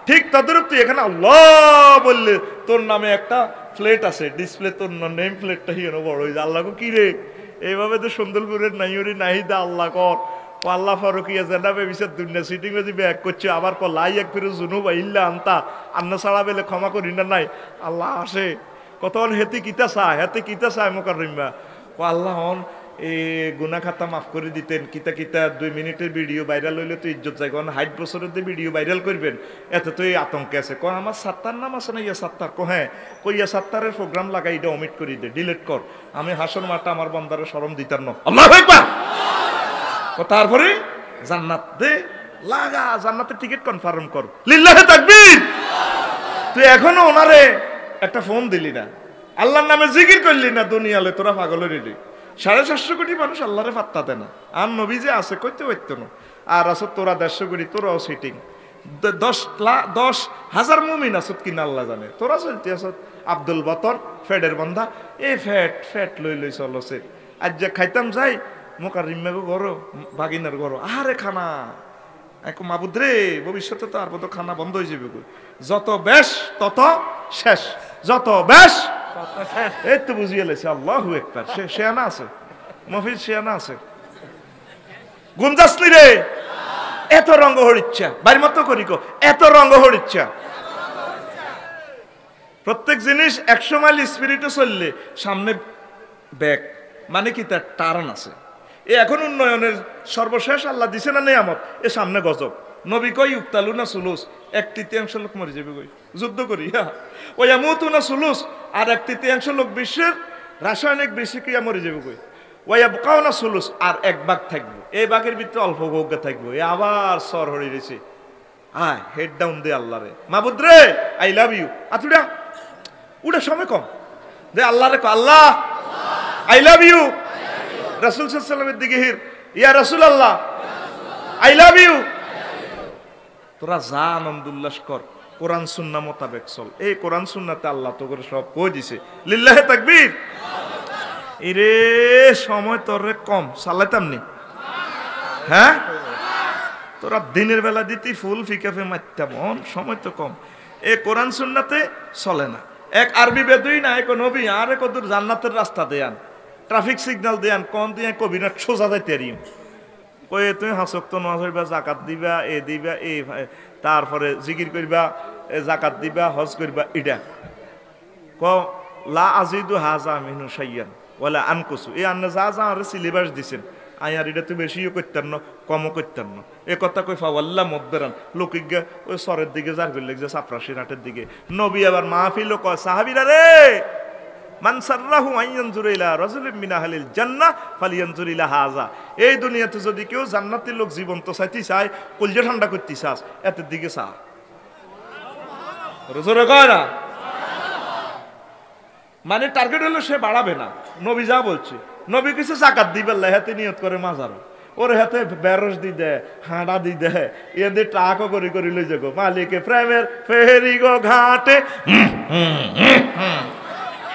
ঠিক তদরূপ তুই এখানে আল্লাহ বললে তোর নামে একটা প্লেট আছে ডিসপ্লে, তোর নেম প্লেটটা হিরো বড় হয়ে যায়। আল্লাহ কি রে এইভাবে তো সুন্দরপুরের নাইরি নাহিদা আল্লাহ কর ও আল্লাহ ফারুকিয়া জানাবে বিচার দুনিয়া সিটিং যদি ব্যাক করছে আবার ক লাই এক ফিরে জুনুবা ইল্লা আনতা আন্না ছাড়া বেলে ক্ষমা করি না নাই আল্লাহ আসে কতক্ষণ হেতে কিতা চায় মোকার রিম্বা ও আল্লাহ হন এই গুনা খাতা মাফ করে দিতেন, কিতা কিতা 2 মিনিটের ভিডিও ভাইরাল হইলে তো ইজ্জত যায়, কারণ 60 বছরের দিয়ে ভিডিও ভাইরাল করবেন এত তো এই আতঙ্কে আছে। কয় আমার সাত্তার নাম আছে না ইয়া সাত্তার, হ্যাঁ কইয়া সাত্তারের প্রোগ্রাম লাগাই এটা অমিট করি দে, ডিলিট কর, আমি হাসন মাটা আমার বন্দারে শরম দিতার ন আল্লাহু আকবার। তারপরে জান্নাত দে লাগা, জান্নাতের টিকিট কনফার্ম কর, লিল্লাহি তাকবীর। তুই এখনো ওনারে একটা ফোন দিলি না, আল্লাহর নামে জিকির করলি না, দুনিয়ালে তোরা পাগল রেডি। 750 কোটি মানুষ আল্লাহরে পাত্তা দেয় না, আর নবী যে আছে কইতে পারতো না, আর আসত তোরা 150 কোটি, তোরাও সিটিং 10,000 মুমিন আসত কিনা আল্লাহ জানে, তোরা চলতে আসত আব্দুল বতর ফেডের বন্ধা এই ফ্যাট লই চলছে। আজ যে খাইতাম যাই মোকার রিম্মাগো গরো বাগিনার গরো আরে খানা এখন মাবুদ রে ভবিষ্যতে তো আর বোধ খানা বন্ধ হয়ে যাবে, যত বেশ তত শেষ, যত বেশ এই তো বুঝিয়ে লেছে। আল্লাহু আকবার। শেয়ানা আছে মফিজ, শেয়ানা আছে গুঞ্জাসলি রে এত রঙ্গ হরিচ্ছা বাড়ির মতো করি কো এত রঙ্গ হরিচ্ছা। প্রত্যেক জিনিস 100 মাইল স্পিরিটে চললে সামনে ব্যাক মানে কি তার টার্ন আছে। এ এখন উন্নয়নের সর্বশেষ আল্লাহ দিছে না নিয়ামত, এ সামনে গজব। নবী কই উক্তালু না সুলুস, 1/3 লোক মরে যাবে কই যুদ্ধ করি, ওই আমুতু না সুলুস, আর 1/3 লোক বিশ্বের রাসায়নিক বিষক্রিয়া মরে যাবে কই, ওই আবকাও না সুলুস, আর 1 ভাগ থাকবে, এই ভাগের ভিতরে অল্প ভোগ্য থাকবে। এ আবার সর হয়ে রয়েছে, আয় হেড ডাউন দে আল্লাহ রে মাবুদ রে আই লাভ ইউ, আতুড়া উড়া সময় কম দে আল্লাহ রে, আল্লাহ আই লাভ ইউ। রাসূল সাল্লাল্লাহু আলাইহি ওয়াসাল্লামের দিকে হির ইয়া রাসূলুল্লাহ আই লাভ ইউ। তোরা যা আনন্দ উল্লাস কর, কোরআন সুন্নাহ মোতাবেক চল। এই কোরআন সুন্নাতে আল্লাহ তো করে সব কই দিছে, লিল্লাহি তাকবীর। ইরে সময় তোরে কম চালাইতাম নি, হ্যাঁ তোরা দিনের বেলা দিতি ফুল ফিকাফে মারতাম, সময় তো কম। এই কোরআন সুন্নাতে চলে না। এক আরবি বেদুই না এক নবী আর এক দূর জান্নাতের রাস্তা দেয়ান, ট্রাফিক সিগন্যাল দেয়ান, কোন দিয়ে কবিরা সোজা যাইতে রিম কই তুমি হাসক্ত নামাজ পড়বা, জাকাত দিবা, এ দিবা, এ তারপরে জিকির করবা, জাকাত দিবা, হজ করবা, এটা ক লা আজিদু হাজা মিনু শাইয়ান ওয়ালা আনকুসু। এই আন্না যা যা আর সিলেবাস দিছেন আই আর এটা তো বেশিও করতেন না কমও করতেন না। এ কথা কই ফাওয়াল্লা মদবেরান লোকিজ্ঞা ওই সরের দিকে যার ফেললে যে সাফরাশি রাটের দিকে। নবী আবার মাহফিলও কয় সাহাবীরা রে মান সাররাহু আইয়ানজুর ইলা রাজুলিন মিন আহলিল জান্নাহ ফালিয়ানজুর ইলা হাযা। এই দুনিয়াতে যদি কেউ জান্নাতের লোক জীবন্ত চাইতে চায়, কলজা ঠান্ডা করতে চাস, এতের দিকে চা। রসুলে কয় না মানে টার্গেট হলো সে বাড়াবে না। নবী যা বলছে, নবী কিছু জাকাত দিবে হাতে নিয়ত করে মাজারো, ওর হাতে বেরস দি দে, হাঁড়া দি দে, এদের টাকও করি করি লই যাগো মালিকে প্রেমের ফেরি গো ঘাটে,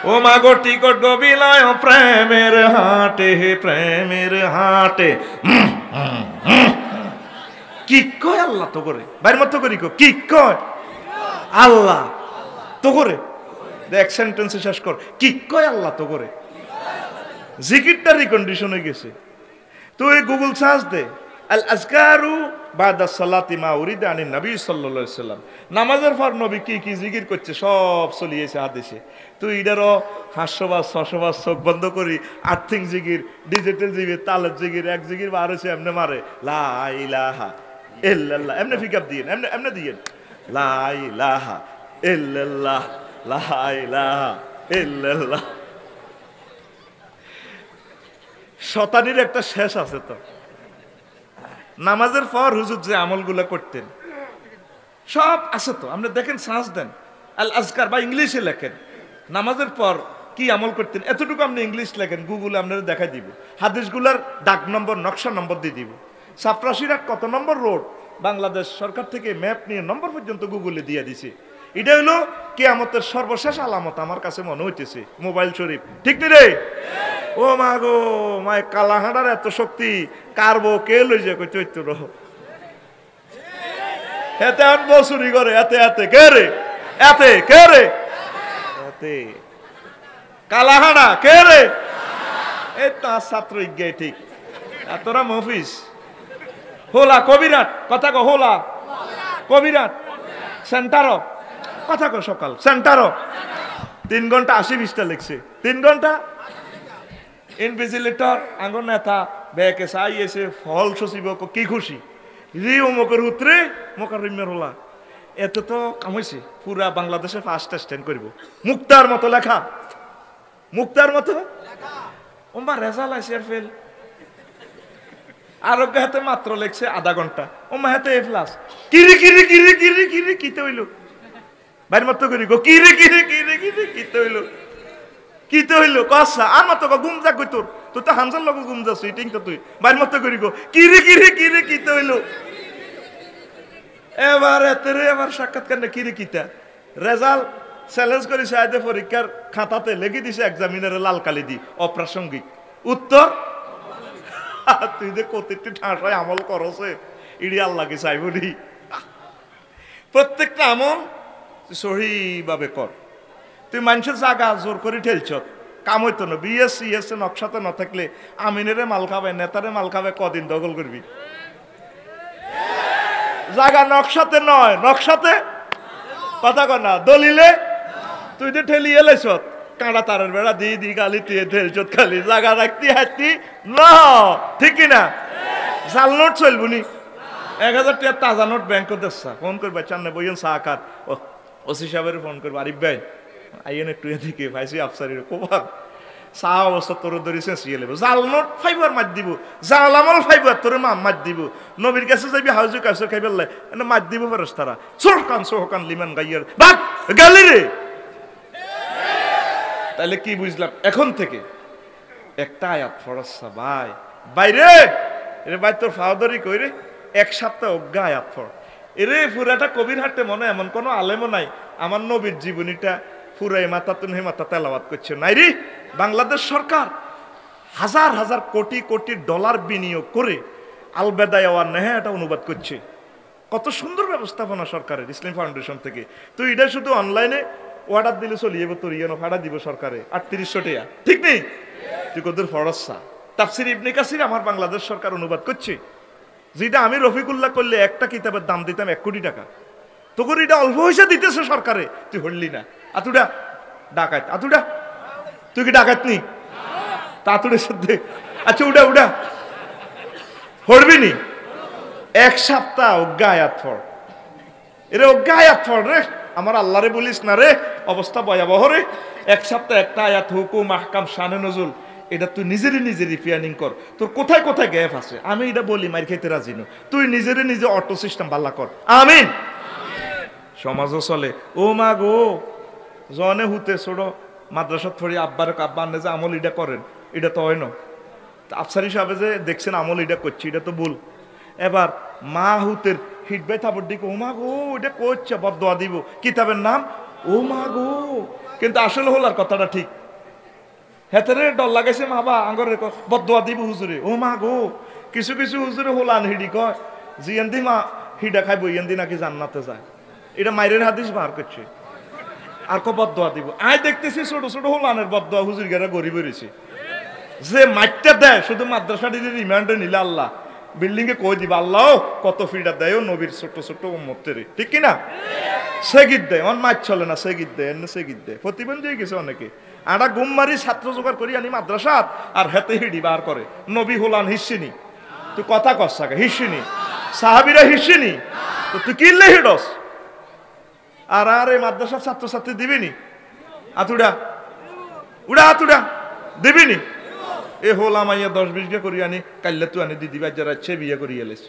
ও মাগো টিকট গো বিলায় প্রেমের হাটে, প্রেমের হাটে। কি কয় আল্লাহ তো করে বাইর মতো করি কো, কি কয় আল্লাহ তো করে, এক সেন্টেন্সে শেষ কর, কি কয় আল্লাহ তো করে। জিকিরটা রিকন্ডিশন হয়ে গেছে। তুই গুগল সার্চ দে আল আজকারু বাদা সালাতি মা উরিদা আনিন নবী সাল্লাল্লাহু আলাইহি সাল্লাম, নামাজের পর নবী কি কি জিকির করছে সব চলিয়েছে হাদিসে। তুই এটারও হাস্যবাস শশবাস চোখ বন্ধ করি আর্থিং জিকির, ডিজিটাল জিকির, তালের জিকির, এক জিকির বার হয়েছে এমনি মারে লা ইলাহা ইল্লাল্লাহ, এমনি পিকআপ দিয়ে এমনি এমনি দিয়ে লা ইলাহা ইল্লাল্লাহ লা ইলাহা ইল্লাল্লাহ। শতানির একটা শেষ আছে তো। নামাজের পর হুজুর যে আমলগুলো করতেন সব আছে তো, আপনি দেখেন, সার্চ দেন আল আজকার বা ইংলিশে লেখেন নামাজের পর কি আমল করতেন, এতটুকু আপনি ইংলিশ লেখেন, গুগলে আপনারা দেখাই দিব। হাদিসগুলার ডাক নম্বর, নকশা নম্বর দিয়ে দিব। সাপরাশিরা কত নম্বর রোড বাংলাদেশ সরকার থেকে ম্যাপ নিয়ে নম্বর পর্যন্ত গুগলে দিয়ে দিছে। এটা হলো কিয়ামতের সর্বশেষ আলামত আমার কাছে মনে হইতেছে। মোবাইল শরীফ ঠিক নি রে? ও মা গো মায়, কালাহাড়ার এত শক্তি, কারবো কে লই যায় কই চৈত্য রহ এতে আনবো চুরি করে, এতে এতে কে রে, এতে কে রে, এতে কালাহাড়া কে রে, এই তার ছাত্র ইজ্ঞায় ঠিক। আর তোরা মফিস হোলা কবিরাট, কথা কো হোলা কবিরাট, সেন্টারও কথা কো সকাল সেন্টারও 3 ঘন্টা 80 পৃষ্ঠা লিখছে, 3 ঘন্টা। ইনভিজিলেটর আঙ্গুর নেতা বেকে চাইয়েছে ফল সচিব কি খুশি রি অমুকের উত্তরে মোকার রিমের হোলা। এত তো কামাইছে, পুরা বাংলাদেশে ফার্স্ট স্ট্যান্ড করব। মুক্তার মতো লেখা, মুক্তার মতো ওমা রেজাল্ট আছে আর ফেল। আরোগ্য হাতে মাত্র লেখছে আধা ঘন্টা, ওমা হাতে এ প্লাস। কিরি কিরি কিরি কিরি কিরি কিতে হইল, বাইর মতো করি গো কিরি কিরি কিরি কিরি কিতে হইল, কিতে হইল কসা আর মতো গুম যা কই তোর, তুই তো হামজার লগে গুম যাস ইটিং তো তুই বাইর মতো করি গো কিরি কিরি কিরি কিতে হইল। এবার এতেরে এবার সাক্ষাৎকার না কিরি কিতা রেজাল্ট চ্যালেঞ্জ করে সাহেদে পরীক্ষার খাতাতে লেগে দিছে এক্সামিনারে লাল কালি দি অপ্রাসঙ্গিক উত্তর। তুই যে কতটি ঠাঁসায় আমল করছে ইডি আল্লাহকে চাইবনি। প্রত্যেকটা আমল সহিভাবে কর। তুই মানুষের জায়গা জোর করে ঠেলছ, কাম হইতো না। বিএসসি নকশাতে না থাকলে আমিনেরে মাল খাবে, নেতারে মাল খাবে, কদিন দখল করবি? জায়গা নকশাতে নয়, নকশাতে কথা কর না, দলিলে তুই যে ঠেলি এলেছ কাঁড়া তারের বেড়া দিয়ে দি গালি তুই ঠেলছ খালি জায়গা রাখতি হাঁটতি না, ঠিক কিনা? জাল নোট চলবুনি, 1000 টাকা তাজা নোট ব্যাংক দেখছা, ফোন করবে চান্নে বইয়েন সাহাকার ওসি সাহেবের ফোন করবে, আরিফ ভাই আইয়েন একটু এদিকে ভাইসি আফসারির কোবার চাহ অবস্থা তোর ধরেছে সিয়ে লেব, জাল নোট ফাইবার মার দিব, জাল আমল ফাইবার তোর মার দিব, নবীর কাছে যাবি হাউজু কাছে খাইবার লাই মার দিব ফেরস তারা সোহকান সোহকান লিমান গাইয়ার বাদ গেলি রে। তাহলে কি বুঝলাম? এখন থেকে একটা আয়াত ফরসা ভাই বাইরে এরে ভাই তোর ফাওদারি কই রে, 1 সপ্তাহ অজ্ঞা আয়াত ফর এরে পুরাটা কবির হাটে মনে এমন কোনো আলেমও নাই আমার নবীর জীবনীটা পুরাই মাথা তুন হে মাথা তেলাওয়াত করছে নাই রে। বাংলাদেশ সরকার হাজার হাজার কোটি কোটি ডলার বিনিয়োগ করে আল বেদায়া ওয়ান নেহা এটা অনুবাদ করছে। কত সুন্দর ব্যবস্থাপনা সরকারের, ইসলাম ফাউন্ডেশন থেকে। তুই এটা শুধু অনলাইনে অর্ডার দিলে চলিয়ে তোর ইয়ে ভাড়া দিব সরকারে 3800 টাকা, ঠিক নেই? তুই কত ফরসা তাফসির ইবনে কাসির আমার বাংলাদেশ সরকার অনুবাদ করছে, যেটা আমি রফিকুল্লাহ করলে একটা কিতাবের দাম দিতাম 1 কোটি টাকা। তোর এটা অল্প পয়সা দিতেছে সরকারে, তুই হরলি না। আতুডা ডাকাত, আতুডা তুই কি ডাকাত নি? তাতুড়ের সাথে আচ্ছা উডা উডা হরবি নি। 1 সপ্তাহ অজ্ঞা আয়াত ফর এরে, অজ্ঞা আয়াত ফর রে, আমার আল্লাহরে বলিস না রে, অবস্থা ভয়াবহ রে। 1 সপ্তাহ একটা আয়াত হুকুম আহকাম শানে নজুল, এটা তুই নিজেরই প্ল্যানিং কর। তোর কোথায় কোথায় গ্যাপ আছে আমি এটা বলি, মার খেতে রাজি না। তুই নিজে অটো সিস্টেম বাল্লা কর, আমিন। সমাজও চলে। ও মা গো জনে হুতে ছোট মাদ্রাসা থরি আব্বার আব্বানে যে আমল এটা করেন, এটা তো হয় না। আফসারি সাহেব যে দেখছেন আমল এটা করছি, এটা তো ভুল। এবার মা হুতের হিটবাই থাপড় দিকে ও মা গো এটা করছে বদদোয়া দিব, কিতাবের নাম ও মা গো, কিন্তু আসলে হলার কথাটা ঠিক। হেতেরে ডর লাগাইছে মা বা আঙ্গরে বদদোয়া দিব হুজুরে, ও মা গো। কিছু কিছু হুজুরে হোলান হিডি কয় জিয়ান্দি মা হিডা খাইব ইয়ান্দি নাকি জান্নাতে যায়, এটা মাইরের হাদিস বার করছে। আর কো বদদোয়া দিব, আয় দেখতেছি ছোট ছোট হোলানের বদদোয়া হুজুর গেরা গরিব হয়েছে। যে মাইটটা দেয় শুধু মাদ্রাসাটি রিমান্ডে নিলে আল্লাহ বিল্ডিং এ কই দিবা, আল্লাহ কত ফিডা দেয় নবীর ছোট ছোট উম্মতের, ঠিক কিনা? সেগিত দেয়, অন মাছ চলে না, সেগিত দেয়, এনে সেগিত দেয়। প্রতিবন্ধী হয়ে গেছে অনেকে। আটা গুম মারি ছাত্র জোগাড় করি আনি মাদ্রাসাত আর হেতে হিডি বার করে। নবী হোলান হিসিনি, তুই কথা কস থাকে হিসিনি, সাহাবিরা হিসিনি, তো তুই কিনলে হিডস। আর আর এই মাদ্রাসার ছাত্রছাত্রী দিবিনি আতুডা উড়া আতুডা দিবিনি এ হলাম আইয়া 10-20 গে করি আনি কাল্লা তুই আনি দিদি ভাই যারা ছে বিয়ে করি এলেছ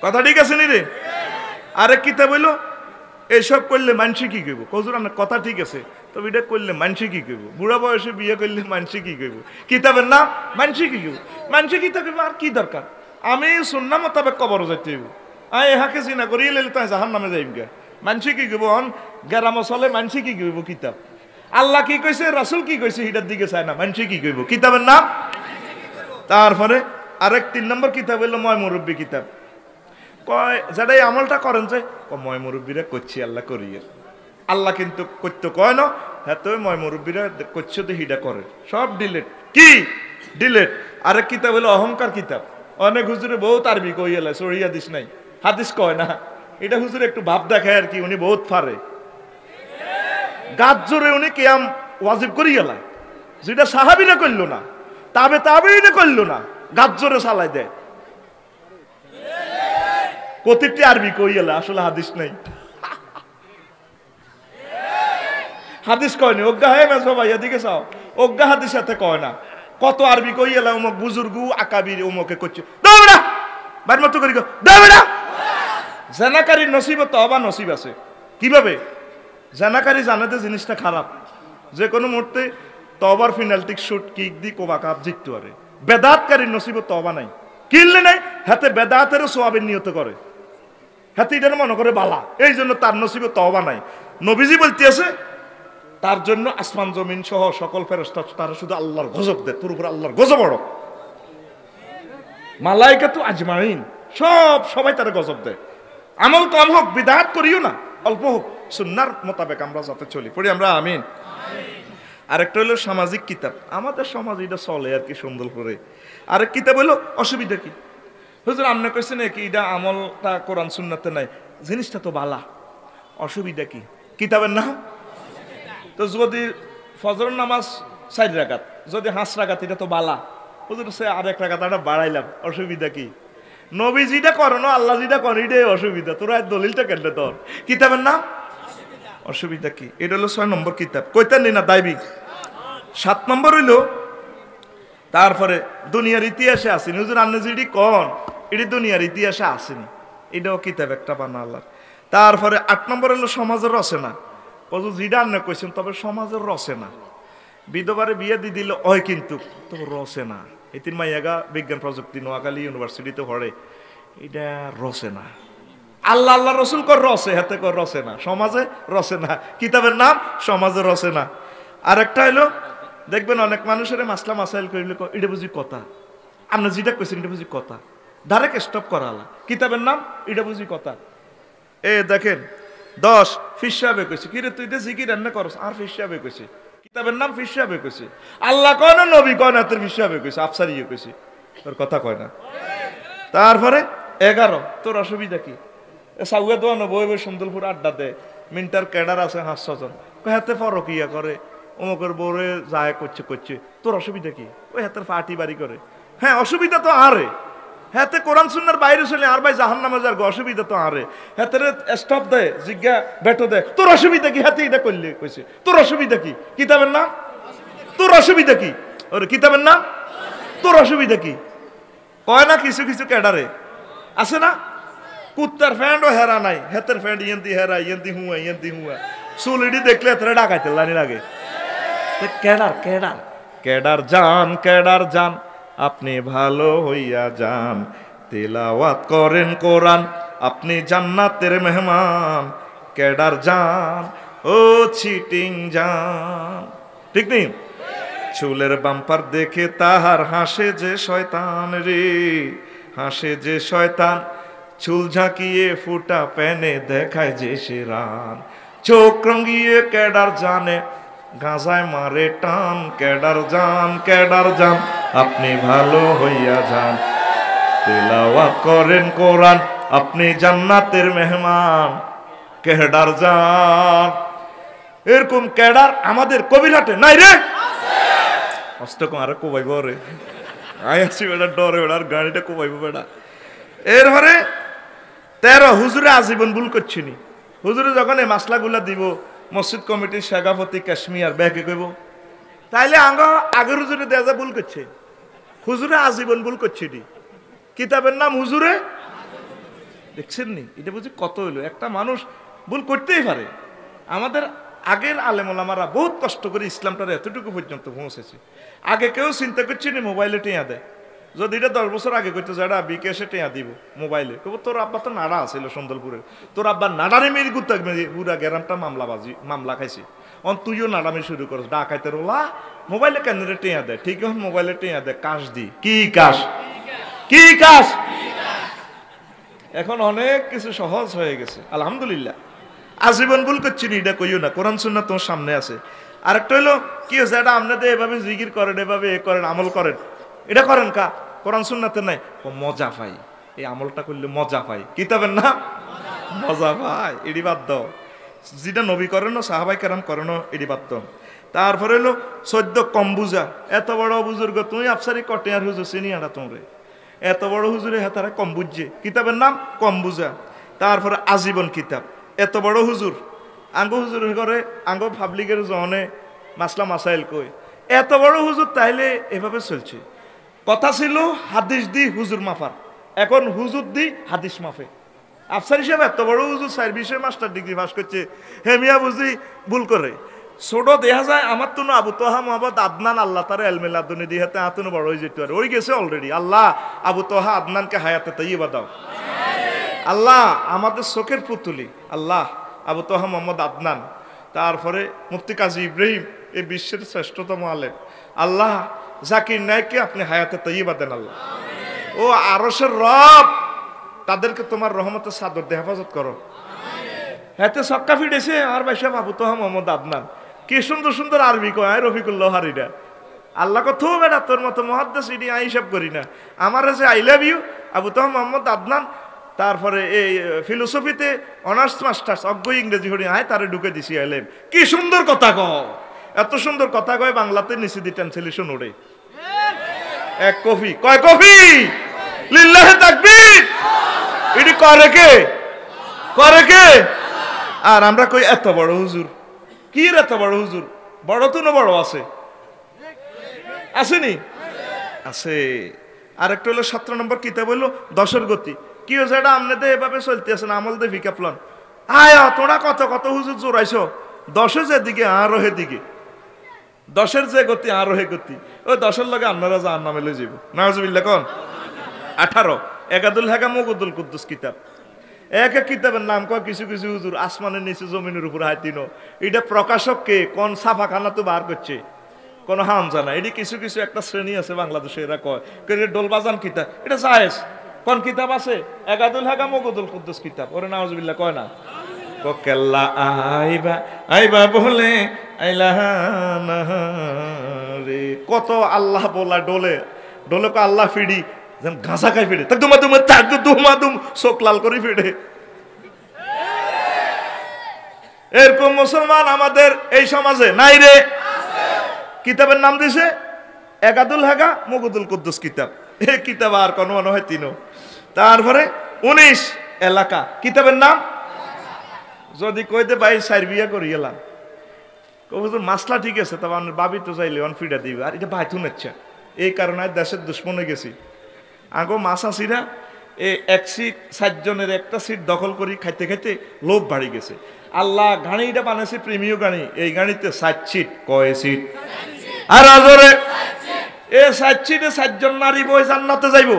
কথা ঠিক আছে নি রে আরে কিতাব হইলো এইসব করলে মানসি কি কইব কজুর আপনার কথা ঠিক আছে তবে এটা করলে মানসি কি কইব বুড়া বয়সে বিয়ে করলে মানসি কি কইব কিতাবের নাম মানসি কি কইব মানসি কি থাকবে আর কি দরকার আমি সুন্নাহ মোতাবেক কবর যাইতে হইব আই হাকে জিনা করি এলে তাই জাহান্নামে যাইব গে মানসি কি কইব অন গেরাম চলে মানসি কি কইব কিতাব আল্লাহ কি কইছে রাসূল কি কইছে এটার দিকে চায় না মানসি কি কইব কিতাবের নাম তারপরে আরেক 3 নম্বর কিতাব হলো ময় মুরব্বী কিতাব কয় যেটাই আমলটা করেন যে ময় মুরব্বীরা করছি আল্লাহ করিয়ে আল্লাহ কিন্তু করতে কয় না হ্যাঁ তো ময় মুরব্বীরা করছে তো হিডা করে সব ডিলেট কি ডিলেট আরেক কিতাব হলো অহংকার কিতাব অনেক হুজুরে বহুত আরবি কইয়ালে সরিয়া দিস নাই হাদিস কয় না এটা হুজুরে একটু ভাব দেখায় আর কি উনি বহুত ফারে গাছ জোরে উনি কিয়াম ওয়াজিব করিয়ালা যেটা সাহাবীরা করলো না তাবেঈরা করলো না গাছ জোরে চালাই দেয় কতটি আরবি কইয়ালা আসলে হাদিস নাই হাদিস কয়নি অজ্ঞা হয়ে মেজো ভাই এদিকে চাও অজ্ঞা হাদিস সাথে কয় না কত আরবি কইয়ালা অমুক বুজুর্গ আকাবির অমুকে করছে দাও বেটা বাইর মতো করি দাও বেটা জানাকারীর নসিব তওবা নসিব আছে কিভাবে জানাকারী জানাতে জিনিসটা খারাপ যে কোনো মুহূর্তে তওবার ফিনাল্টিক শুট কিক দি কোবা কাপ জিততে পারে বেদাতকারীর নসিব তওবা নাই কিনলে নাই হাতে বেদাতেরও সওয়াবের নিয়ত করে হাতে এটা মনে করে বালা এই জন্য তার নসিবে তওবা নাই নবীজি বলতেছে তার জন্য আসমান জমিন সহ সকল ফেরেশতা তারা শুধু আল্লাহর গজব দেয় তোর উপর আল্লাহর গজব বড় মালাইকাতু আজমাইন সবাই তারা গজব দেয় আমল কম হোক বিদআত করিও না অল্প হোক সুন্নাহর মোতাবেক আমরা যাতে চলি পড়ি আমরা আমিন আরেকটা হলো সামাজিক কিতাব আমাদের সমাজ এটা চলে আর কি সুন্দর করে আরেক কিতাব হলো অসুবিধা কি হুজুর আপনি কইছেন কি এটা আমলটা কোরআন সুন্নাতে নাই জিনিসটা তো বালা অসুবিধা কি কিতাবের নাম তো যদি ফজর নামাজ 4 রাকাত যদি 5 রাকাত এটা তো বালা হুজুর সে আরেক রাকাত এটা বাড়াইলাম অসুবিধা কি নবী যেটা করো না আল্লাহ যেটা করে এটাই অসুবিধা তোরা দলিলটা কেটে তোর কিতাবের নাম অসুবিধা কি এটা হলো 6 নম্বর কিতাব কইতেন না দাইবি 7 নম্বর হইলো তারপরে দুনিয়ার ইতিহাসে আসেনি হুজুর আপনি যেটি কোন এটি দুনিয়ার ইতিহাসে আসেনি এটাও কিতাব একটা বানা আল্লাহ তারপরে 8 নম্বর হলো সমাজের রচনা কত যেটা আপনি কইছেন তবে সমাজের রচনা বিধবারে বিয়ে দিয়ে দিলে হয় কিন্তু তবে রচনা এতির মাইয়াগা বিজ্ঞান প্রযুক্তি নোয়াখালী ইউনিভার্সিটিতে পড়ে এটা রচনা আল্লাহ আল্লাহ রসুল কর রসে হাতে কর রসে না সমাজে রসে না কিতাবের নাম সমাজে রসে না আর একটা হলো দেখবেন অনেক মানুষের মাসলা মাসাইল করিলে এটা বুঝি কথা আপনি যেটা কইছেন এটা বুঝি কথা ডাইরেক্ট স্টপ করা আলা কিতাবের নাম এটা বুঝি কথা এ দেখেন 10 ফিসাবে কইছে কিরে তুই দে জিকির রান্না করস আর ফিসাবে কইছে কিতাবের নাম ফিসাবে কইছে আল্লাহ কয় না নবী কয় না তোর ফিসাবে কইছে আফসারিয়ে কইছে তোর কথা কয় না তারপরে 11 তোর অসুবিধা কি সাউয়া দোয়া বই বই সুন্দরপুর আড্ডা দেয় মিন্টার ক্যাডার আছে 500 জন হাতে ফরকিয়া করে অমুকের বউরে যায় করছে তোর অসুবিধা কি ওই হাতের ফাটি বাড়ি করে হ্যাঁ অসুবিধা তো আরে হাতে কোরআন সুন্নাহর বাইরে চলে আর ভাই জাহান্নামে যার অসুবিধা তো আরে হাতের স্টপ দেয় জিজ্ঞা বেটো দেয় তোর অসুবিধা কি হাতে এটা করলে কইছে তোর অসুবিধা কি কিতাবের নাম তোর অসুবিধা কি ওরে কিতাবের নাম তোর অসুবিধা কি কয় না কিছু কিছু ক্যাডারে আছে না কুত্তার ফ্যান্ডও হেরা নাই হেতের ফ্যান্ড ইয়েন্তি হেরা ইয়েন্তি হুয়া সুলিডি দেখলে এতটা ডাকাইতে লানি লাগে ক্যাডার জান আপনি ভালো হইয়া যান তেলাওয়াত করেন কোরআন আপনি জান্নাতের মেহমান ক্যাডার জান ও চিটিং জান ঠিক নেই চুলের বাম্পার দেখে তাহার হাসে যে শয়তান রে হাসে যে শয়তান চুল ঝাঁকিয়ে ফুটা প্যানে দেখায় যে সে রান চোখ রঙিয়ে ক্যাডার জানে গাঁজায় মারে টান ক্যাডার জান আপনি ভালো হইয়া যান তেলাওয়াত করেন কোরআন আপনি জান্নাতের মেহমান ক্যাডার জান এরকম ক্যাডার আমাদের কবিরহাটে নাই রে অষ্টকম আরে কোবাইব রে আই আসি বেটা ডরে বেড়ার গাড়িটা কোবাইব বেটা এরপরে 13 হুজুরে আজীবন ভুল করছিনি। হুজুরে যখন এই মাসলাগুলা দিব মসজিদ কমিটির সভাপতি কাশ্মীর ব্যাকে কইব তাইলে আগের হুজুরে দেয়া ভুল করছে, হুজুরে আজীবন ভুল করছিনি। কিতাবের নাম হুজুরে, দেখছেন নি? এটা বুঝি কত হইলো, একটা মানুষ ভুল করতেই পারে। আমাদের আগের আলেম ওলামারা বহুত কষ্ট করে ইসলামটার এতটুকু পর্যন্ত পৌঁছেছে। আগে কেউ চিন্তা করছে না মোবাইলে টেঁয়া দেয়, যদি এটা 10 বছর আগে করতো যারা বিকেশে টেঁয়া দিব মোবাইলে, কেবল তোর আব্বা তো নাড়া আছিল সুন্দরপুরের, তোর আব্বা নাড়ারে মেরি গুতা পুরা গ্যারামটা মামলা খাইছে, তুইও নাড়ামি শুরু করছ ডাকাইতে রোলা মোবাইলে কেন টেঁয়া দেয়, ঠিক এখন মোবাইলে টেঁয়া দেয় কাশ দি কি কাশ কি কাশ। এখন অনেক কিছু সহজ হয়ে গেছে আলহামদুলিল্লাহ। আজীবন ভুল করছি না এটা কইও না, কোরআন সুন্নাহ তোমার সামনে আছে। আরেকটা হইলো কি হয়েছে, এটা আপনাদের এভাবে জিকির করেন, এভাবে এ করেন, আমল করেন, এটা করেন কা কোরআন সুন্নাতে নাই, ও মজা পাই, এই আমলটা করলে মজা পাই, কিতাবের না মজা পাই, এডি বাদ দাও। যেটা নবী করেন সাহাবাই কেরাম করেন এডি বাদ দাও। তারপরে হলো 14 কম বুঝা, এত বড় বুজুর্গ তুমি আফসারি কটে আর হুজুর চিনি আনা তোমরে, এত বড় হুজুরে হাতারা কম বুঝছে, কিতাবের নাম কম বুঝা। তারপরে আজীবন কিতাব, এত বড় হুজুর আঙ্গ হুজুর করে আঙ্গ পাবলিকের জনে মাসলা মাসাইল কই, এত বড় হুজুর তাইলে এভাবে চলছে। কথা ছিল হাদিস দি হুজুর মাফার, এখন হুজুর দি হাদিস মাফে। আফসার হিসেবে এত বড় হুজুর সার্ভিসে মাস্টার ডিগ্রি পাস করছে, হেমিয়া বুঝি ভুল করে ছোট দেখা যায়। আমার তো আবু তোহা মোহাম্মদ আদনান আল্লাহ তার এলমেল আদনি দিয়ে হাতে আতুন বড় হয়ে যেতে পারে, ওই গেছে অলরেডি। আল্লাহ আবু তোহা আদনানকে হায়াতে তাইয়্যিবা দাও আল্লাহ, আমাদের চোখের পুতুলি আল্লাহ আবু তোহা মোহাম্মদ আদনান, তারপরে মুফতি কাজী ইব্রাহিম, এই বিশ্বের শ্রেষ্ঠতম আলেম আল্লাহ, জাকির নায়ককে আপনি হায়াতে তাইয়্যিবা দেন আল্লাহ। ও আরশের রব, তাদেরকে তোমার রহমতের চাদর দিয়ে হেফাজত করো। হাতে সক্কা ফিটেছে আর বাইসা আবু তোহা মোহাম্মদ আদনান, কি সুন্দর সুন্দর আরবি কয় রফিকুল্লাহ হারিরা। আল্লাহ কথো বেটা তোর মতো মহাদ্দেশ ইডি আই হিসাব করি না, আমার আছে I love you Abu Toha Mohammad Adnan. তারপরে এই ফিলোসফিতে অনার্স মাস্টার্স অজ্ঞ ইংরেজি হরি আয় তারে ঢুকে দিছি এলেম। কি সুন্দর কথা কয়, এত সুন্দর কথা কয় বাংলাতে নিচে দি ট্রান্সলেশন ওড়ে। এক কফি কয় কফি লিল্লাহি তাকবীর, এডি করে কে করে কে? আর আমরা কই এত বড় হুজুর, কি এত বড় হুজুর, বড় তো না বড় আছে আসেনি আছে। আরেকটা হলো 17 নম্বর কিতাব হলো 10-এর গতি। কি হয়েছে এটা আপনাদের এভাবে চলতে আছে না আমল দিয়ে ভিকাপলান আয় তোরা কত কত হুজুর জোরাইছো, 10-এর যে দিকে আরো দিকে 10-এর যে গতি আরো গতি, ওই 10-এর লগে আপনারা যা নামে লই যাব নাউজুবিল্লাহ কোন। 18 একাদুল হাকাম মুকুদুল কুদ্দুস কিতাব, এক এক কিতাবের নাম কয় কিছু কিছু হুজুর আসমানের নিচে জমিনের উপর হাইতিনো, এটা প্রকাশক কে কোন ছাপাখানা তো বার করছে কোন হাম জানা, এটি কিছু কিছু একটা শ্রেণী আছে বাংলাদেশে এরা কয় ডোলবাজান কিতাব, এটা জায়েজ। কোন কিতাব আছে একাদুল হাকাম মুকুদুল কুদ্দুস কিতাব, ওরে নাউজুবিল্লাহ কয় না কেল্লা আইবা আইবা বলে আইলাহা রে, কত আল্লাহ বলা ডোলে ডোলে কো আল্লাহ ফিডি যেন গাঁজা খাই ফিরে তাক দুমা দুমা তাক দুমা দুম চোখ লাল করে ফিরে। এরকম মুসলমান আমাদের এই সমাজে নাই রে। কিতাবের নাম দিছে একাদুল হাকা মুকুদুল কুদ্দুস কিতাব, এই কিতাব আর কোন মনে হয় তিনো। তারপরে 19 এলাকা কিতাবের নাম, যদি কইতে ভাই সার্বিয়া করি গেলাম হুজুর মাসলা ঠিক আছে, তবে আমার বাবি তো চাইলে অন ফিডা দিবে, আর এটা ভাই তুনেচ্ছে এই কারণে দেশের দুশ্মন হয়ে গেছি। আগো মাছ আসিরা এক সিট 7 জনের একটা সিট দখল করি খাইতে খাইতে লোভ বাড়ি গেছে। আল্লাহ গাড়িটা বানাইছে প্রেমীয় গাড়ি, এই গাড়িতে 7 সিট কয় সিট আর আজরে এ 7 সিটে 7 জন নারী বই জান্নাতে যাইব,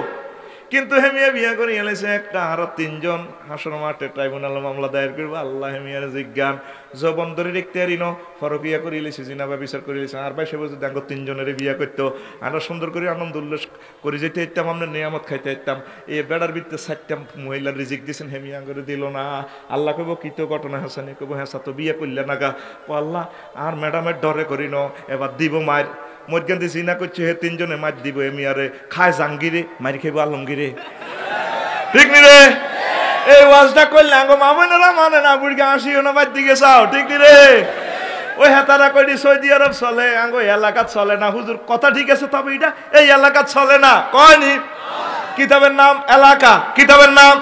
কিন্তু হেমিয়া বিয়া করে এলেছে একটা আর 3 জন হাসর মাঠে ট্রাইব্যুনাল মামলা দায়ের করবো। আল্লাহ হেমিয়ার জিজ্ঞান জবন ধরে দেখতে আরি ন ফরকিয়া করে এলেছে জিনাবা বিচার করে এলেছে আর ভাই সে বলছে দেখো 3 জনের বিয়া করতো, আমরা সুন্দর করে আনন্দ উল্লাস করে যেতে ইতাম, আমরা নিয়ামত খাইতে ইতাম। এ বেড়ার ভিতরে 4টা মহিলার রিজিক দিয়েছেন, হেমিয়া করে দিল না। আল্লাহ কব কি তো ঘটনা হাসানি কব হ্যাঁ তো বিয়া করলে না গা, ও আল্লাহ আর ম্যাডামের ডরে করি ন এবার দিব মায়ের মধ্যে জিনা করছে হে 3 জনে মার দিব এমিয়ারে খায় জাঙ্গিরে মারি খাইব আলমগিরে, ঠিক নি রে? এই ওয়াজটা করলে আঙ্গো মামনেরা মানে না বুড়ি আসিও না বাদ দিকে চাও, ঠিক নি রে? ওই হেতারা কইডি সৌদি আরব চলে আঙ্গো এলাকাত চলে না। হুজুর কথা ঠিক আছে, তবে এটা এই এলাকাত চলে না কয়নি। কিতাবের নাম এলাকা, কিতাবের নাম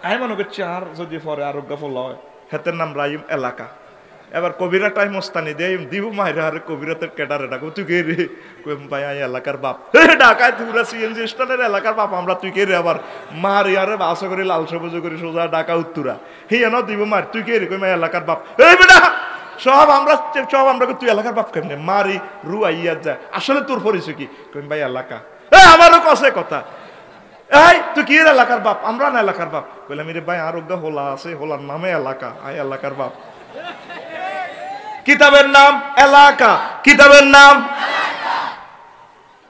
আমি মনে করছি আর যদি পরে আরোগ্য ফল হয় হেতের নাম রাইম এলাকা এবার কবিরা টাইম মস্তানি দিয়ে দিব মাইরে আর কবিরাতের কেডারে ডাকো তুই কে রে ভাই আই এলাকার বাপ ঢাকায় তুরা সিএনজি স্ট্যান্ডের এলাকার বাপ আমরা তুই কে রে আবার মার ইয়ারে বাসা করে লাল সবুজ করে সোজা ঢাকা উত্তরা হিয়া ন দিব মার তুই কে রে কই মাই এলাকার বাপ এই বেটা সব আমরা তুই এলাকার বাপ কেমনে মারি রু আইয়া যায় আসলে তোর পরিচয় কি কই ভাই এলাকা আমারও কসে কথা এই তুই কি এলাকার বাপ আমরা না এলাকার বাপ কইলাম রে ভাই আরোগ্য হোলা আছে হোলার নামে এলাকা আই এলাকার বাপ কিতাবের নাম এলাকা কিতাবের নাম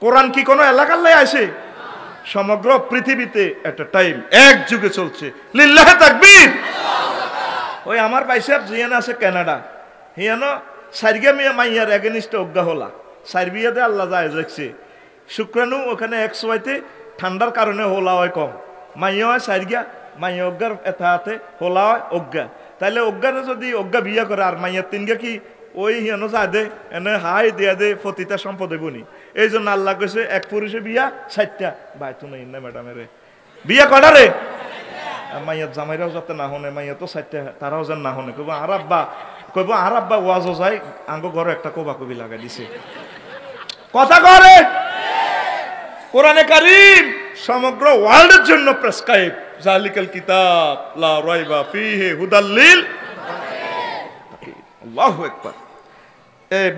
কোরআন কি কোনো এলাকার লাই আসে সমগ্র পৃথিবীতে একটা টাইম এক যুগে চলছে লিল্লাহে তাকবীর ওই আমার ভাই সাহেব জিয়ান আছে কানাডা হিয়ানো সাইরগা মিয়া মাইয়ার এগেনিস্ট অজ্ঞা হলা সাইরবিয়াতে আল্লাহ যায় দেখছে শুক্রাণু ওখানে এক্স ওয়াইতে ঠান্ডার কারণে হোলা হয় কম মাইয়া হয় সাইরগা মাইয়া অজ্ঞার এথাতে হোলা হয় অজ্ঞা তাইলে অজ্ঞারে যদি অজ্ঞা বিয়া করে আর মাইয়ার তিনগা কি ওই হিয়ানো যা দে এনে হাই দিয়া দে ফতিতা সম্পদ হইবনি এই জন্য আল্লাহ কইছে এক পুরুষে বিয়া 60টা ভাই তুমি না ম্যাডামের বিয়া কটা রে মাইয়ার জামাইরাও যাতে না হনে মাইয়া তো 60টা তারাও যেন না হনে কইব আর আব্বা ওয়াজও যায় আঙ্গো ঘরে একটা কোবা কবি লাগাই দিছে কথা করে কোরআনে কারীম সমগ্র ওয়ার্ল্ডের জন্য প্রেসক্রাইব জালিকাল কিতাব লা রাইবা ফিহি হুদাল লিল আল্লাহু আকবার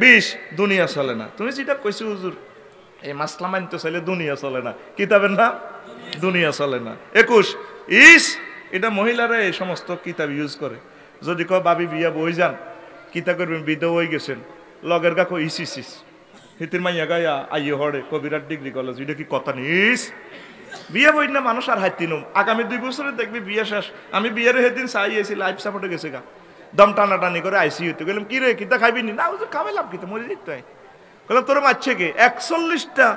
20 দুনিয়া চলে না তুমি যেটা কইছো হুজুর এই মাসলা মানতে চাইলে দুনিয়া চলে না কিতাবের নাম দুনিয়া চলে না 21 এটা মহিলারা এই সমস্ত কিতাব ইউজ করে যদি কয় বাবি বিয়া বই যান কিতা করবেন বিধবা হয়ে গেছেন লগের গা কই ইস হিতির মাইয়া গায়া আইয়ে হড়ে কবিরাট ডিগ্রি কলেজ এটা কি কথা নিস বিয়ে বই না মানুষ আর হাইতি নম আগামী 2 বছরে দেখবি বিয়ে শেষ আমি বিয়ের সেদিন চাই আইছি লাইফ সাপোর্টে গেছে গা দম টানাটানি করে আইসিইউতে গেলাম কি রে কিতা খাইবি নি না খাবে লাভ কিতা মরে যেত বললাম তোর মারছে কে 41টা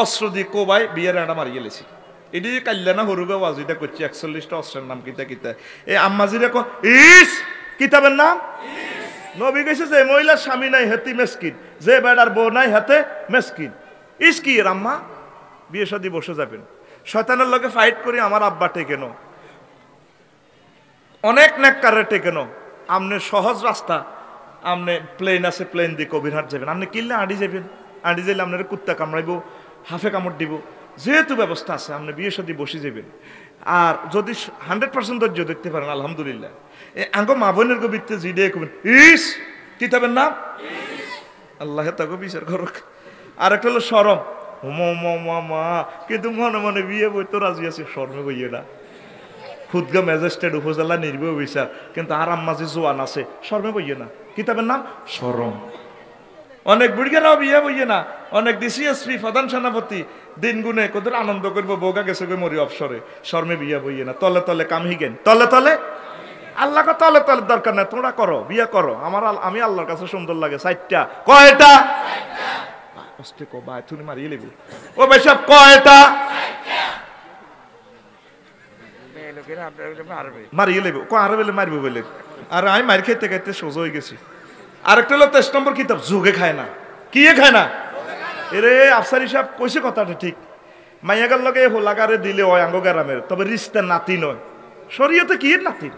অস্ত্র দিয়ে কোবাই বিয়ের একটা মারি গেলেছি এটি কাল্যাণা হরুবে ওয়াজ এটা করছি 41টা অস্ত্রের নাম কিতা কিতা এই আম্মাজিরে কো ইস কিতাবের নাম নবী কইছে যে মহিলার স্বামী নাই হেতি মেসকিন যে বেড়ার বউ নাই হাতে মেসকিন ইস কি আম্মা বিয়ে শাদী বসে যাবেন শয়তানের লগে ফাইট করি আমার আব্বা টেকেনো অনেক নেককারে টেকেনো আমনে সহজ রাস্তা আমনে প্লেন আছে প্লেন দিয়ে কবিরহাট যাবেন আপনি কিনলে আড়ি যাবেন আড়ি যাইলে আপনার কুত্তা কামড়াইব হাফে কামড় দিব যেহেতু ব্যবস্থা আছে আপনি বিয়ে শাদী বসে যাবেন আর যদি 100% ধৈর্য দেখতে পারেন আলহামদুলিল্লাহ আঙ্গো মা বোনের গবিতে জিডে কবেন ইস কিতাবের নাম আল্লাহ তাকে বিচার করুক আর একটা হলো শরম মা কিন্তু মনে মনে বিয়ে বই তো রাজি আছে শর্মে বইয়ে না খুদগা ম্যাজিস্ট্রেট উপজেলা নির্বাহী বিচার কিন্তু আর আম্মাজি জোয়ান আছে শর্মে বইয়ে না কিতাবের নাম শরম অনেক বুড়িয়ারাও বিয়ে বইয়ে না অনেক ডিসিএসপি প্রধান সেনাপতি দিন গুনে কত আনন্দ করবো বোগা গেছে মরি অবসরে শর্মে বিয়ে বইয়ে না তলে তলে কামহি গেন তলে তলে আল্লাহ তলে তলে দরকার নাই তোমরা করো বিয়ে করো আমি আল্লাহর কাছে সুন্দর লাগে 60টা কয়টা কষ্টে কো ভাই তুমি মারিয়ে লেবি ও ভাই সব কয়টা মারিয়ে লেবি কো আরে বলে মারবে বলে আর আমি মার খাইতে খাইতে সোজা হয়ে গেছি আরেকটা হলো 23 নম্বর কিতাব যোগে খায় না কি খায় না এরে আফসারি সাহেব কইছে কথাটা ঠিক মাইয়াগার লগে হোলাগারে দিলে হয় আঙ্গ গ্রামের তবে রিস্তা নাতি নয় শরীয়তে কি নাতি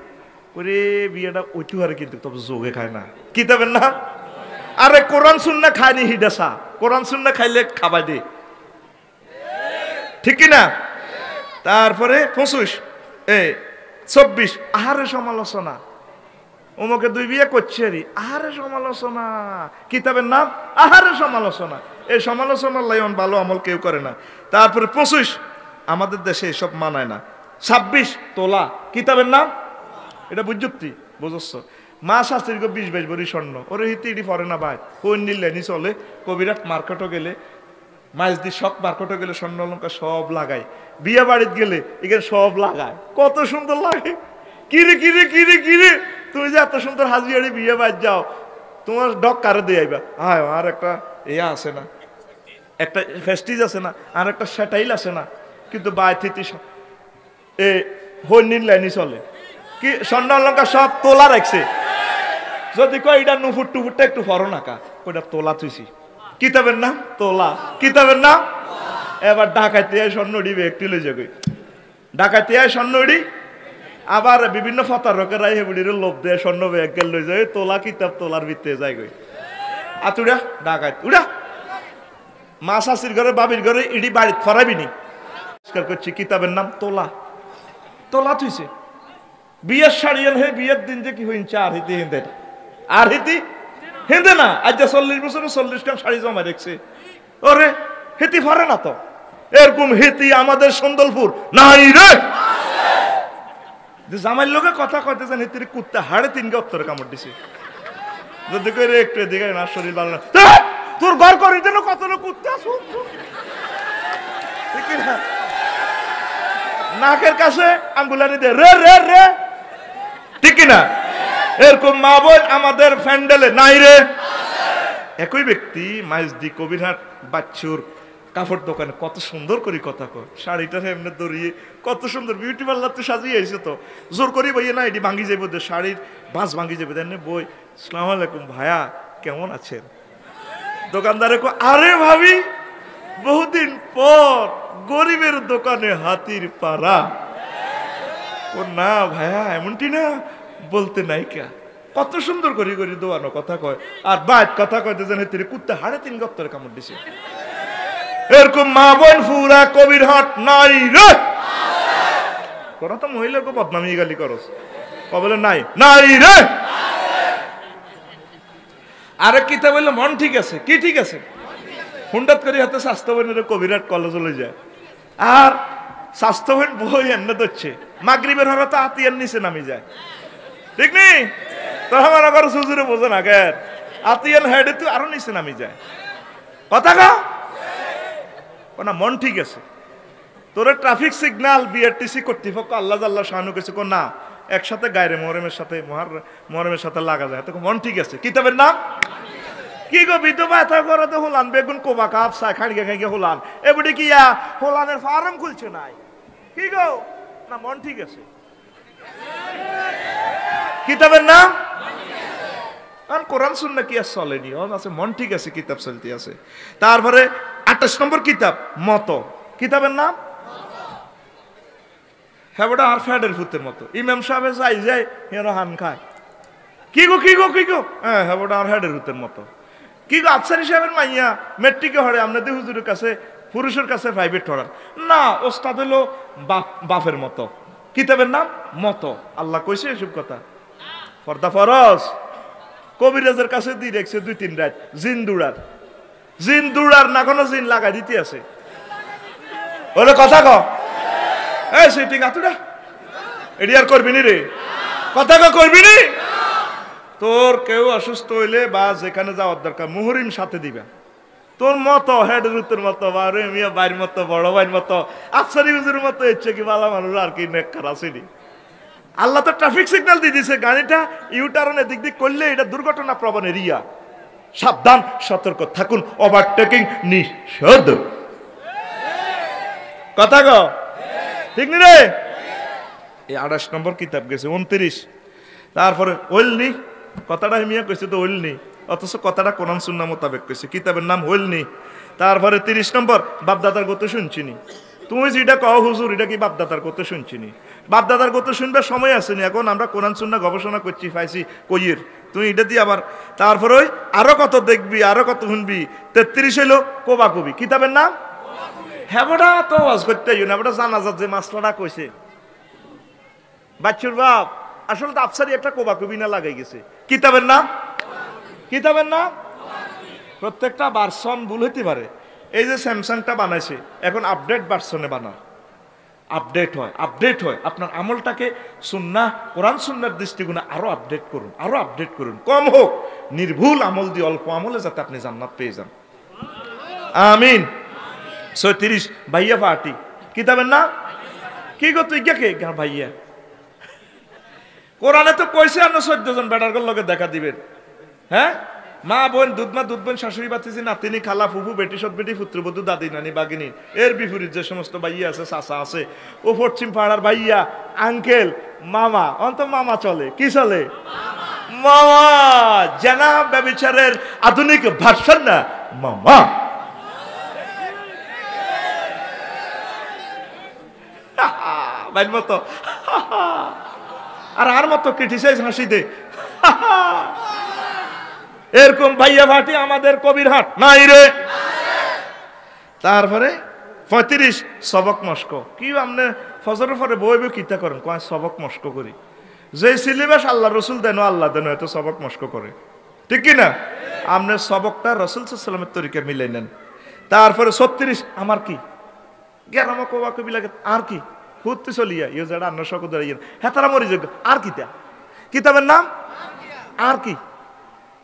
ওরে বিয়েটা ওইটু হারে কিন্তু তবে যোগে খায় না কিতাবের নাম আরে কোরআন সুন্নাহ খায়নি হিডাসা কোরআন সুন্নাহ খাইলে খাবাই দে ঠিক কি না তারপরে 25 24 আহারে সমালোচনা ওমকে দুই বিয়ে করছে রে আহারে সমালোচনা কিতাবের নাম আহারে সমালোচনা এই সমালোচনার লাইন ভালো আমল কেউ করে না তারপরে 25 আমাদের দেশে এসব মানায় না 26 তোলা কিতাবের নাম এটা বুঝুক্তি বুঝছ মা শাস্ত্রীর 20-22 ভরি স্বর্ণ ওরে হিতে ইডি পরে না ভাই কোন নিলে নি চলে কবিরাট মার্কেটও গেলে মাছ দি শখ মার্কেটও গেলে স্বর্ণ অলঙ্কার সব লাগায় বিয়ে বাড়িতে গেলে এখানে সব লাগায় কত সুন্দর লাগে কিরে কিরে কিরে কিরে তুমি যে এত সুন্দর হাজিয়ারি বিয়ে বাড়ি যাও তোমার ডক কারে দিয়ে আইবা আর একটা ইয়া আছে না একটা ফেস্টিজ আছে না আর একটা স্যাটাইল আছে না কিন্তু বাই থিতি এ হন্যির লাইনি চলে কি স্বর্ণ অলঙ্কার সব তোলা রাখছে যদি কয় এটা নুফুট টুফুটটা একটু ফরো নাকা ওইটা তোলা তুইছি কিতাবের নাম তোলা কিতাবের নাম এবার ডাকাইতে স্বর্ণ উড়িবে একটু লই যাবে ডাকাইতে স্বর্ণ উড়ি আবার বিভিন্ন ফতারকেরাই হেবুড়ির লোভ দেয় স্বর্ণ ব্যাগের লই যায় তোলা কিতাব তোলার ভিতরে যায় গই আতুড়া ডাকাত উড়া মা শাশির ঘরে বাবির ঘরে ইডি বাড়িতে ফরাবি নি করছি কিতাবের নাম তোলা তোলা থুইছে বিয়ের শাড়ি হে বিয়ের দিন যে কি হইছে আর হিতি হিন্দে আর হিতি হিন্দে না আজ 40 বছরে 40 খান শাড়ি জমা রেখছে ওরে হিতি ফরে না তো এরকম হিতি আমাদের সন্দলপুর নাই রে যে জামাইর লোকে কথা কইতেছেন হিতির কুত্তা হাড়ে 3 উত্তরে কামড় দিছে যদি করে একটু এদিকে না শরীর ভালো না তোর ঘর করি দেন কত লোক কুত্তা শুন ঠিক না নাকের কাছে আঙ্গুলানি দে রে রে রে ঠিক না এরকম মা বোন আমাদের ফ্যান্ডেলে নাই রে একই ব্যক্তি মাইজদি কবিরহাট বাচ্চুর কাপড় দোকানে কত সুন্দর করে কথা কয় শাড়িটা এমনি দড়িয়ে কত সুন্দর বিউটি পার্লার তো সাজিয়ে আইছে তো জোর করি বইয়ে না এটি ভাঙ্গি যাইব শাড়ির বাঁশ ভাঙ্গি যাবে দেন বই আসসালামু আলাইকুম ভাইয়া কেমন আছেন দোকানদারে কো আরে ভাবি বহুদিন পর গরিবের দোকানে হাতির পাড়া ও না ভাইয়া এমনটি না বলতে নাই কে কত সুন্দর করে করে দোয়ানো কথা কয় আর বাইত কথা কইতে জানে তিরে কুত্তা হাড়ে 3 গপ্তরে কামড় দিছে এরকম মা বোন ফুরা কবিরহাট নাই রে তোরা তো মহিলাকে বদনামি গালি করস কবলে নাই নাই রে আরে কিতা বললে মন ঠিক আছে কি ঠিক আছে হুন্ডাত করে হাতে স্বাস্থ্যবানের কবিরহাট কলেজ লই যায় আর স্বাস্থ্যবান বই এনে দচ্ছে মাগরিবের হরে তো আতিয়ার নিচে নামি যায় ঠিক নেই তো আমার আবার সুজুরে বোঝে না গে আতিয়ান হেডে তুই আরো নিচে নামি যায় কথা কা না মন ঠিক আছে তোর ট্রাফিক সিগন্যাল বিআরটিসি কর্তৃপক্ষ আল্লাহ আল্লাহ শাহানু কিছু না একসাথে গায়রে মোহরমের সাথে মোহরমের সাথে লাগা যায় তো মন ঠিক আছে কিতাবের নাম কি গো বিধবা এত করে তো হোলান বেগুন কোবা কাপ সাই খাড়িয়ে খাইয়ে হোলান এবারে কি হোলানের ফার্ম খুলছে নাই কি গো না মন ঠিক আছে কিতাবের নাম কারণ কোরআন সুন্নাহ কি আর চলেনি আছে মন ঠিক আছে কিতাব চলতে আছে তারপরে 28 নম্বর কিতাব মত কিতাবের নাম হ্যাঁ বড় আর ফ্যাডের ফুতের মতো ইমাম সাহেব যাই যায় হেরো হান খায় কি গো কি গো কি গো হ্যাঁ বড় আর হেডের ফুতের মতো কি গো আফসারি সাহেবের মাইয়া মেট্রিকে হরে আপনাদের হুজুরের কাছে পুরুষের কাছে প্রাইভেট হরার না ওস্তাদ হলো বাপের মতো কিতাবের নাম মতো আল্লাহ কইছে এসব কথা ফর্দা ফরজ কবিরাজের কাছে দিয়ে রেখেছে 2-3 রাত জিন দুড়ার না কোনো জিন লাগাই দিতে আছে বলে কথা ক এই সেটিং আতুড়া এডি আর করবি নি রে কথা ক করবি নি তোর কেউ অসুস্থ হইলে বা যেখানে যাওয়ার দরকার মুহরিম সাথে দিবা তোর মতো হেডের উত্তর মতো বা রে মিয়া বাইর মতো বড় ভাইয়ের মতো আফসারি হুজুরের মতো ইচ্ছে কি বালা মানুষ আর কি নেককার আসেনি আল্লাহ তো ট্রাফিক সিগন্যাল দিয়ে দিছে গাড়িটা ইউটার্নের দিক দিক করলে এটা দুর্ঘটনা প্রবণ এরিয়া সাবধান সতর্ক থাকুন ওভারটেকিং নিষেধ কথা গো ঠিক নি রে এই 28 নম্বর কিতাব গেছে 29 তারপরে ওইলনি কথাটা মিয়া কইছে তো ওইলনি অথচ কথাটা কোরআন সুন্নাহ মোতাবেক কইছে কিতাবের নাম ওইলনি তারপরে 30 নম্বর বাপদাদার গত শুনছিনি তুমি যেটা কও হুজুর এটা কি বাপদাদার গত শুনছিনি বাপদাদার গত শুনবে সময় আসেনি এখন আমরা কোরআন সুন্নাহ গবেষণা করছি পাইছি কইয়ের তুই এটা দিয়ে আবার তারপরে ওই আরো কত দেখবি আরো কত শুনবি 33 হইলো কোবা কবি কিতাবের নাম হ্যাঁ বড়া তো ওয়াজ করতে না বড়া জানাজাত যে মাসলাটা কইছে বাচ্চুর বাপ আসলে তো আফসারি একটা কোবা কবি না লাগাই গেছে কিতাবের নাম প্রত্যেকটা ভার্সন ভুল হইতে পারে এই যে স্যামসাংটা বানাইছে এখন আপডেট ভার্সনে বানায় আপডেট হয় আপনার আমলটাকে সুন্নাহ কোরআন সুন্নাহর দৃষ্টিকোণে আরো আপডেট করুন কম হোক নির্ভুল আমল দিয়ে অল্প আমলে যাতে আপনি জান্নাত পেয়ে যান আমিন 36 ভাইয়া পার্টি কিতাবের না কি গো তুই কে ভাইয়া কোরআনে তো কইছে আপনি 14 জন বেটার লগে দেখা দিবেন হ্যাঁ মা বোন দুধ বোন শাশুড়ি বাতিজি নাতিনি খালা ফুফু বেটি সৎ বেটি পুত্রবধূ দাদি নানি বাগিনী এর বিপরীত যে সমস্ত ভাইয়া আছে চাচা আছে ও পশ্চিম পাড়ার ভাইয়া আঙ্কেল মামা অন্ত মামা চলে কি চলে মামা জানা ব্যভিচারের আধুনিক ভার্সন না মামা ভাই মতো আর মতো ক্রিটিসাইজ হাসি দে। এরকম ভাইয়া ভাটি আমাদের কবিরহাট নাই রে। তারপরে 35 সবক মস্ক কি আপনি ফজরের পরে বই বই কিতা করেন কয় সবক মস্ক করি। যে সিলেবাস আল্লাহ রসুল দেন আল্লাহ দেন এত সবক মস্ক করে, ঠিক কি না? আপনি সবকটা রসুল সাল্লামের তরিকা মিলাই নেন। তারপরে 36 আমার কি গেরামা কোবা কবি লাগে আর কি হুত্তি চলিয়া ইয়ে যারা আন্ন শক দাঁড়িয়ে হ্যাঁ তারা মরি যোগ্য আর কিতা কিতাবের নাম আর কি।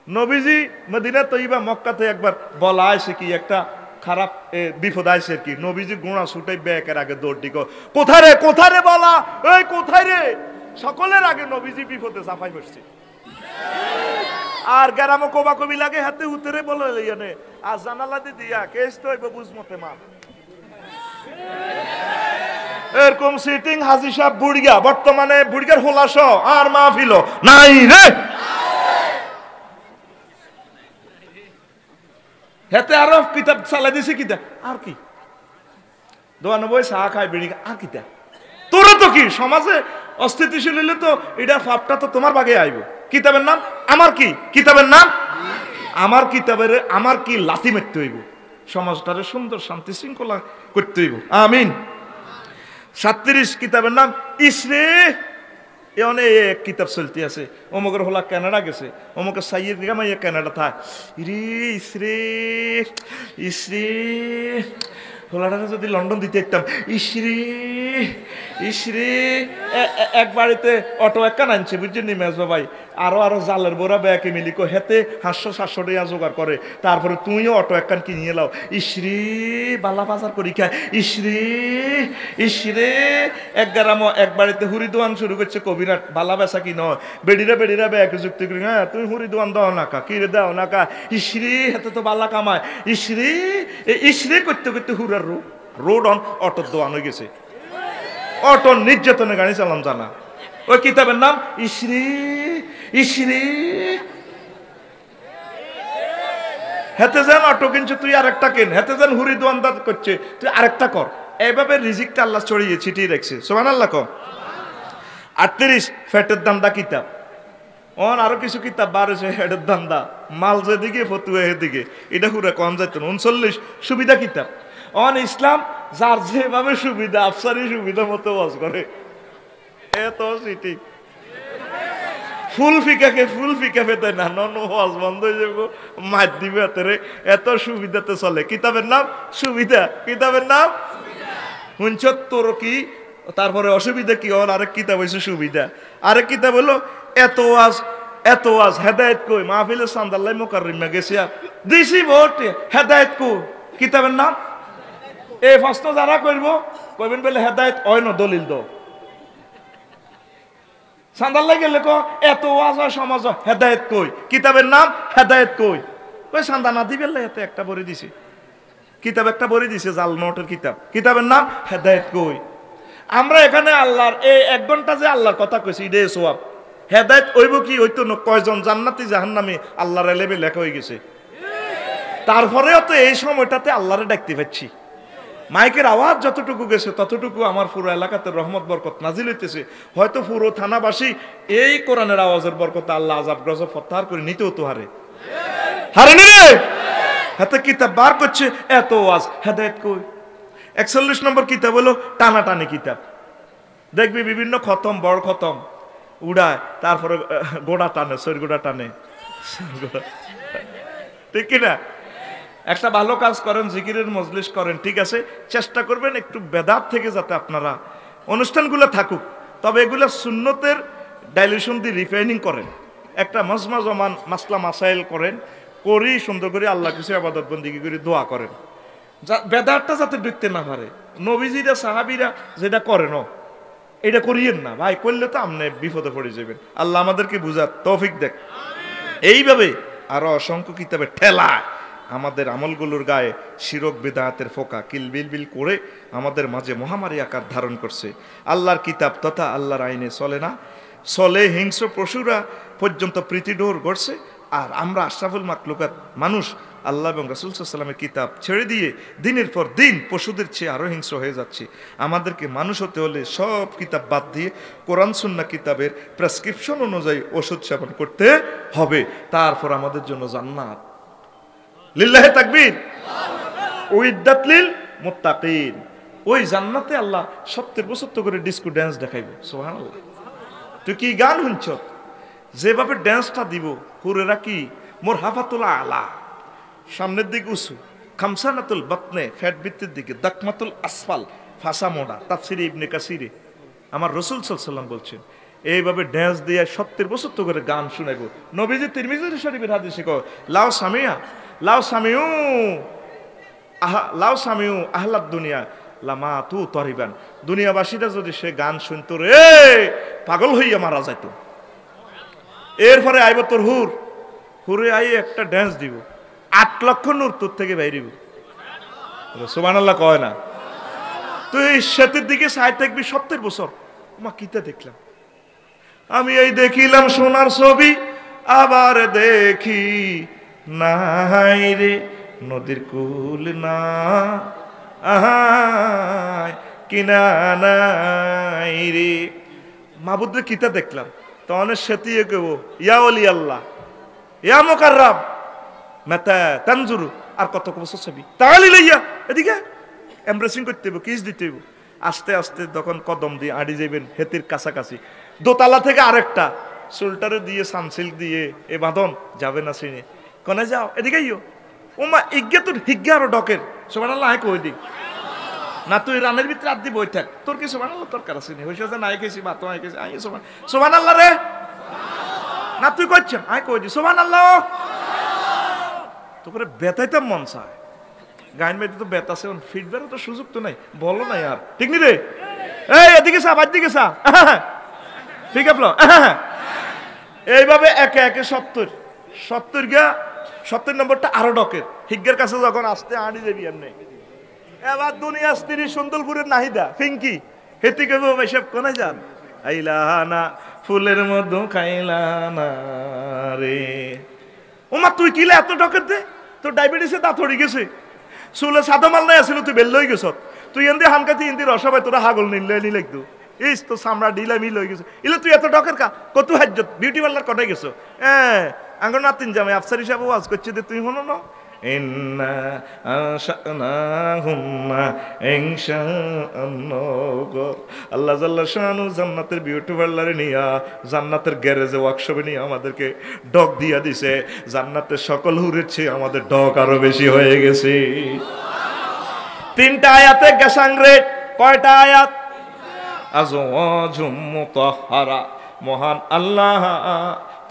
নবীজি মদিনা তৈবা মক্কাতে একবার বলা আছে কি একটা খারাপ বিপদ আছে কি, নবীজি গোড়া ছুটাই ব্যাকের আগে দৌড় দিক কোথায় রে কোথায় রে বলা ওই কোথায় রে, সকলের আগে নবীজি বিপদে চাপাই বসছে। আর গ্রামে কোবা কবি লাগে হাতে উতরে বলে নে আর জানালা দিয়া কেস তো বুঝমতে মা এরকম সিটিং হাজি সাহেব বুড়িয়া বর্তমানে বুড়িয়ার হোলাস আর মাহফিল নাই রে। হেতে আরো কিতাব চালাই দিছে কিতা আর কি দোয়ানো বই চা খাই বেড়ি আর কিতা তোরা তো কি সমাজে অস্থিতিশীল হইলে তো এটা ফাপটা তো তোমার বাগে আইব। কিতাবের নাম আমার কি, কিতাবের নাম আমার কিতাবের আমার কি লাথি মারতে হইব, সমাজটারে সুন্দর শান্তি শৃঙ্খলা করতে হইব। আমিন। 37 কিতাবের নাম ইসরে এ অনেক কিতাব চলতে আছে। অমুকের হলা কানাডা গেছে, অমুকের সাইয়ের গামাইয়া কানাডা থাক ইরে ইসরে ইসরে হোলাটা যদি লন্ডন দিতে যেতাম ইসরে ইসরে এক বাড়িতে অটো একখান আনছে বুঝছেন নি মেজবা ভাই, আরো জালের বোরা ব্যাকে মিলিকো হেতে 500-700 টাকা জোগাড় করে, তারপরে তুইও অটো একখান কিনিয়ে লাও ইসরে বালা বাজার করি খায় ইসরে ইসরে এক গ্রাম এক বাড়িতে হুরি দোয়ান শুরু করছে কবিরাট বালা বেচা কি নয় বেড়িরা ব্যাকে যুক্তি করি হ্যাঁ তুই হুরি দোয়ান দাও না কা কি রে দাও না কা ইসরে হেতে তো বালা কামায় ইসরে ইসরে করতে করতে হুরার রোড অন অটোর দোয়ান হয়ে গেছে, অটো নির্যাতনের গাড়ি চালাম জানা। ওই কিতাবের নাম ইসরি ইসরি হেতে যেন অটো কিনছে তুই আরেকটা কেন, হেতে যেন হুরি দোয়ানদার করছে তুই আরেকটা কর, এইভাবে রিজিকটা আল্লাহ ছড়িয়ে ছিটিয়ে রাখছে। সুবহানাল্লাহ কম। 38 ফ্যাটের দান্দা কিতাব অন আরো কিছু কিতাব বার হয়েছে হেডের দান্দা মাল যেদিকে ফতুয়া এদিকে এটা পুরো কম যাইত। 39 সুবিধা কিতাব অন ইসলাম যার যেভাবে সুবিধা আফসারি সুবিধা মতো ওয়াজ করে এত সিটি ফুল ফিকাকে ফুল ফিকা পেতে না নন ওয়াজ বন্ধ হয়ে যাবো মার দিবে হাতেরে এত সুবিধাতে চলে। কিতাবের নাম সুবিধা, কিতাবের নাম শুনছ তোর কি তারপরে অসুবিধা কি হল আরেক কিতাব হয়েছে সুবিধা, আরেক কিতাব হলো এত ওয়াজ হেদায়েত কই মাহফিলে সান্দাল্লাই মোকাররিমা গেছি দিছি ভোট হেদায়েত কই কিতাবের নাম এই প্রশ্ন যারা করব কইবেন বলে হেদায়েত হয় না দলিল দাও সান্দাল্লাই গেলে কো এত ওয়াজ হয় সমাজ হেদায়েত কই কিতাবের নাম হেদায়েত কই ওই সান্দা না দিবেন এতে একটা বড়ি দিছে কিতাব একটা বড়ি দিছে জাল নোটের কিতাব, কিতাবের নাম হেদায়েত কই। আমরা এখানে আল্লাহর এই 1 ঘন্টা যে আল্লাহর কথা কইছি এটাই সওয়াব। হেদায়েত হইব কি হইতো না কয়জন জান্নাতি জাহান্নামী আল্লাহর এলেবে লেখা হয়ে গেছে, তারপরেও তো এই সময়টাতে আল্লাহরে ডাকতে পাচ্ছি। মাইকের আওয়াজ যতটুকু গেছে ততটুকু আমার পুরো এলাকাতে রহমত বরকত নাজিল হইতেছে। হয়তো পুরো থানাবাসী এই কোরআনের আওয়াজের বরকত আল্লাহ আযাব গজব প্রত্যাহার করে নিতেও তো হারে হারেনি রে। হাতে কিতাব বার করছে এত ওয়াজ হেদায়েত কই। 41 নম্বর কিতাব হলো টানাটানি কিতাব, দেখবি বিভিন্ন খতম বড় খতম উড়ায় তারপরে গোড়া টানে সৈর গোড়া টানে ঠিক কিনা। একটা ভালো কাজ করেন জিকিরের মজলিস করেন ঠিক আছে, চেষ্টা করবেন একটু বেদাত থেকে যাতে আপনারা অনুষ্ঠানগুলো থাকুক, তবে এগুলো সুন্নতের ডাইলিউশন দিয়ে রিফাইনিং করেন, একটা মজমা জমান মাসলা মাসাইল করেন করি সুন্দর করে আল্লাহ কিছু আবাদত বন্দিগি করে দোয়া করেন, বেদাতটা যাতে ঢুকতে না পারে। নবীজিরা সাহাবিরা যেটা করেন এটা করিয়েন না ভাই, করলে তো আপনি বিপদে পড়ে যাবেন। আল্লাহ আমাদেরকে বুঝার তৌফিক দেখ। এইভাবে আরো অসংখ্য কিতাবে ঠেলায় আমাদের আমলগুলোর গায়ে শিরক বিদআতের ফোকা কিলবিলবিল করে আমাদের মাঝে মহামারী আকার ধারণ করছে। আল্লাহর কিতাব তথা আল্লাহর আইনে চলে না, চলে হিংস্র পশুরা পর্যন্ত প্রীতিডোর গড়ছে, আর আমরা আশরাফুল মাখলুকাত মানুষ আল্লাহ এবং রাসূল সাল্লাল্লাহু আলাইহি ওয়াসাল্লামের কিতাব ছেড়ে দিয়ে দিনের পর দিন পশুদের চেয়ে আরও হিংস্র হয়ে যাচ্ছে। আমাদেরকে মানুষ হতে হলে সব কিতাব বাদ দিয়ে কোরআন সুন্নাহ কিতাবের প্রেসক্রিপশন অনুযায়ী ওষুধ সেবন করতে হবে, তারপর আমাদের জন্য জান্নাত। লিল্লাহি তাকবীর, উইদ্দাত লিল মুত্তাকিন। ওই জান্নাতে আল্লাহ 70 বছর তো করে ডিস্কো ড্যান্স দেখাইব। সুবহানাল্লাহ। তুই কি গান শুনছ? যেভাবে ড্যান্সটা দিব, হুরেরা কি মোর হাফাতুল আলা সামনের দিকে উঁচু, খামসানাতুল বাতনে ফ্যাট বৃত্তির দিকে, দাকমাতুল আসফাল ফাসা মোড়া। তাফসিরে ইবনে কাসিরে আমার রাসূল সাল্লাল্লাহু আলাইহি ওয়াসাল্লাম বলছেন এইভাবে ড্যান্স দিয়ে 70 বছর তো করে গান শুনাইব। নবীজি তিরমিজি শরীফের হাদিসে কয় লাউ সামিয়া লাউ সামিউ লাউ সামিউ আহলাদ দুনিয়া লামা তু তরিবান। দুনিয়াবাসীরা যদি সে গান শুনতো রে পাগল হইয়া মারা যাইত। এরপরে আইব তোর হুরে আই একটা ড্যান্স দিব, 8 লক্ষ নূর তোর থেকে বাইরিব। সুবহানাল্লাহ কয় না? তুই সেতের দিকে সাইড থাকবি 70 বছর। মা কিতা দেখলাম আমি, এই দেখিলাম সোনার ছবি আবার দেখি নাই রে নদীর কুল না আহাই কিনা নাই রে। মাহবুদের কিতা দেখলাম তখন সেতিয়ে কেব ইয়া ওলি আল্লাহ ইয়া মুকাররাম মাতা তানজুরু। আর কত বছর ছবি তাহলে লইয়া এদিকে এমব্রেসিং করতে হইব, কিস দিতে হইব। আস্তে আস্তে তখন কদম দিয়ে আড়ি যাইবেন হেতির কাছাকাছি, দোতলা থেকে আরেকটা সোল্টারে দিয়ে সানসিল্ক দিয়ে এ বাঁধন যাবে না সিনে কনে যাও এদিকে ইয়ো ওমা ইজ্ঞে তোর হিজ্ঞা আরো ডকের। সুবহানাল্লাহ আয় কই দি না তুই রানের ভিতরে আদি বই থাক, তোর কি সুবহানাল্লাহ তোর কারা সিনে হইছে যে নাই কেছি বা তো আই কেছি আই সুবহানাল্লাহ রে না তুই কইছ আয় কই দি সুবহানাল্লাহ। তোরে বেতাইতাম মন চায়, গাইন মেয়েতে তো বেত আছে, ফিডব্যাক তো সুযোগ তো নাই, বলো না আর ঠিক নি রে। এই এদিকে সা বাদিকে সা ঠিক আছে। এইভাবে একে একে 70 গা 70 নম্বরটা আরো ডকের হিজ্ঞের কাছে যখন আসতে আনি যাবি আর নেই। এবার দুনিয়া স্ত্রী সুন্দরপুরের নাহিদা ফিঙ্কি হেতি কেব এসব কোনে যান আইলানা ফুলের মধু খাইলানা রে। ওমা তুই কিলে এত ডকের দে, তোর ডায়াবেটিসে দাঁত হয়ে গেছে, চুলে সাদা মাল নাই আসিল, তুই বেল হয়ে গেছ, তুই এনদি হানকাতি ইন্দি রসবাই তোরা হাগল নিলে লাগতো ইস তো সামরা ডিলা মিল হয়ে গেছে। ইলে তুই এত ডকের কা কত হাজ্জত বিউটি পার্লার কটাই গেছো। হ্যাঁ আঙ্গন নাতিন জামাই আফসার হিসাবে ওয়াজ করছে যে তুই হনো না ইন্না আশানাহুম ইনশাআল্লাহ। আল্লাহ জাল্লা শানু জান্নাতের বিউটি পার্লারে নিয়া জান্নাতের গ্যারেজে ওয়ার্কশপে নিয়ে আমাদেরকে ডক দিয়া দিছে। জান্নাতের সকল হুরের চেয়ে আমাদের ডক আরো বেশি হয়ে গেছে। 3টা আয়াতে গেসাংরে, কয়টা আয়াত? আজওয়াজুম মুতাহহারা। মহান আল্লাহ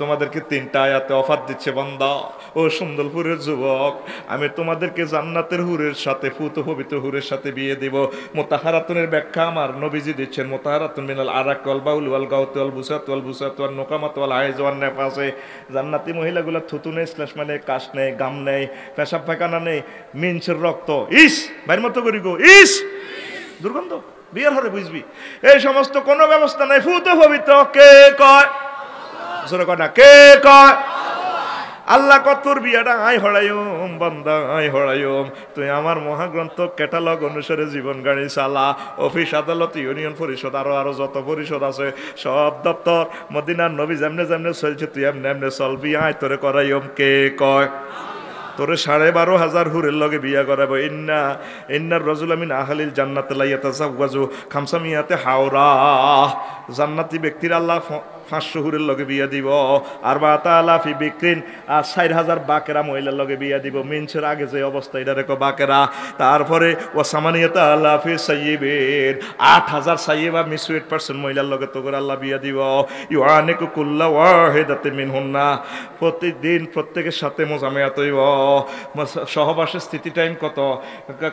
তোমাদেরকে 3টা আয়াতে অফার দিচ্ছে, বান্দা ও সুন্দরপুরের যুবক আমি তোমাদেরকে জান্নাতের হুরের সাথে ফুত পবিত্র হুরের সাথে বিয়ে দেব। মুতাহারাতুনের ব্যাখ্যা আমার নবীজি দিচ্ছেন, মুতাহারাতুন মিনাল আরাক ওয়াল বাউল ওয়াল গাউত ওয়াল বুসাত ওয়াল নুকামাত ওয়াল হাইজ ওয়ান নেফাসে। জান্নাতি মহিলাগুলো থুতু নেই, শ্লেষ মানে কাশ নেই, গাম নেই, পেশাব পায়খানা নেই, মিনসের রক্ত ইস বাইর মতো করি গো ইস দুর্গন্ধ বিয়ের হরে বুঝবি। এই সমস্ত কোনো ব্যবস্থা নাই, ফুত পবিত্র কে কয়? কে কয়? আল্লাহ কতর বিয়াটা আই হড়াইম বান্দা আই হড়াইম। তুই আমার মহাগ্রন্থ ক্যাটালগ অনুসারে জীবন গাড়ি চালা। অফিস আদালত ইউনিয়ন পরিষদ আরো যত পরিষদ আছে সব দপ্তর মদিনার নবী যেমনে যেমনে চলছে তুই এমনি এমনি চলবি। আয় তোরে করাইম কে কয়? তোরে 12,500 হুরের লগে বিয়া করাবো। ইন্নার রাজুল মিন আহলিল জান্নাতি লা ইয়াতাযাওয়াজু খামসামিয়াতে হাওরা। জান্নাতি ব্যক্তির আল্লাহ 500 হুরের লগে বিয়া দিব। আর বাতালাফি বিক্রিন আর 4000 বাকেরা মহিলার লগে বিয়া দিব। মিনসের আগে যে অবস্থা এটা রেখো বাকেরা। তারপরে ও সামানিয়াতা আলাফি সাইয়্যিবিন 8000 সাইয়্যিবা মিসউয়েট পারসন মহিলার লগে তো করে আল্লাহ বিয়া দিব। ইউআনিকু কুল্লা ওয়াহিদাতিন মিনহুন্না। প্রতিদিন প্রত্যেকের সাথে মোজামেয়াত হইব। সহবাসের স্থিতি টাইম কত?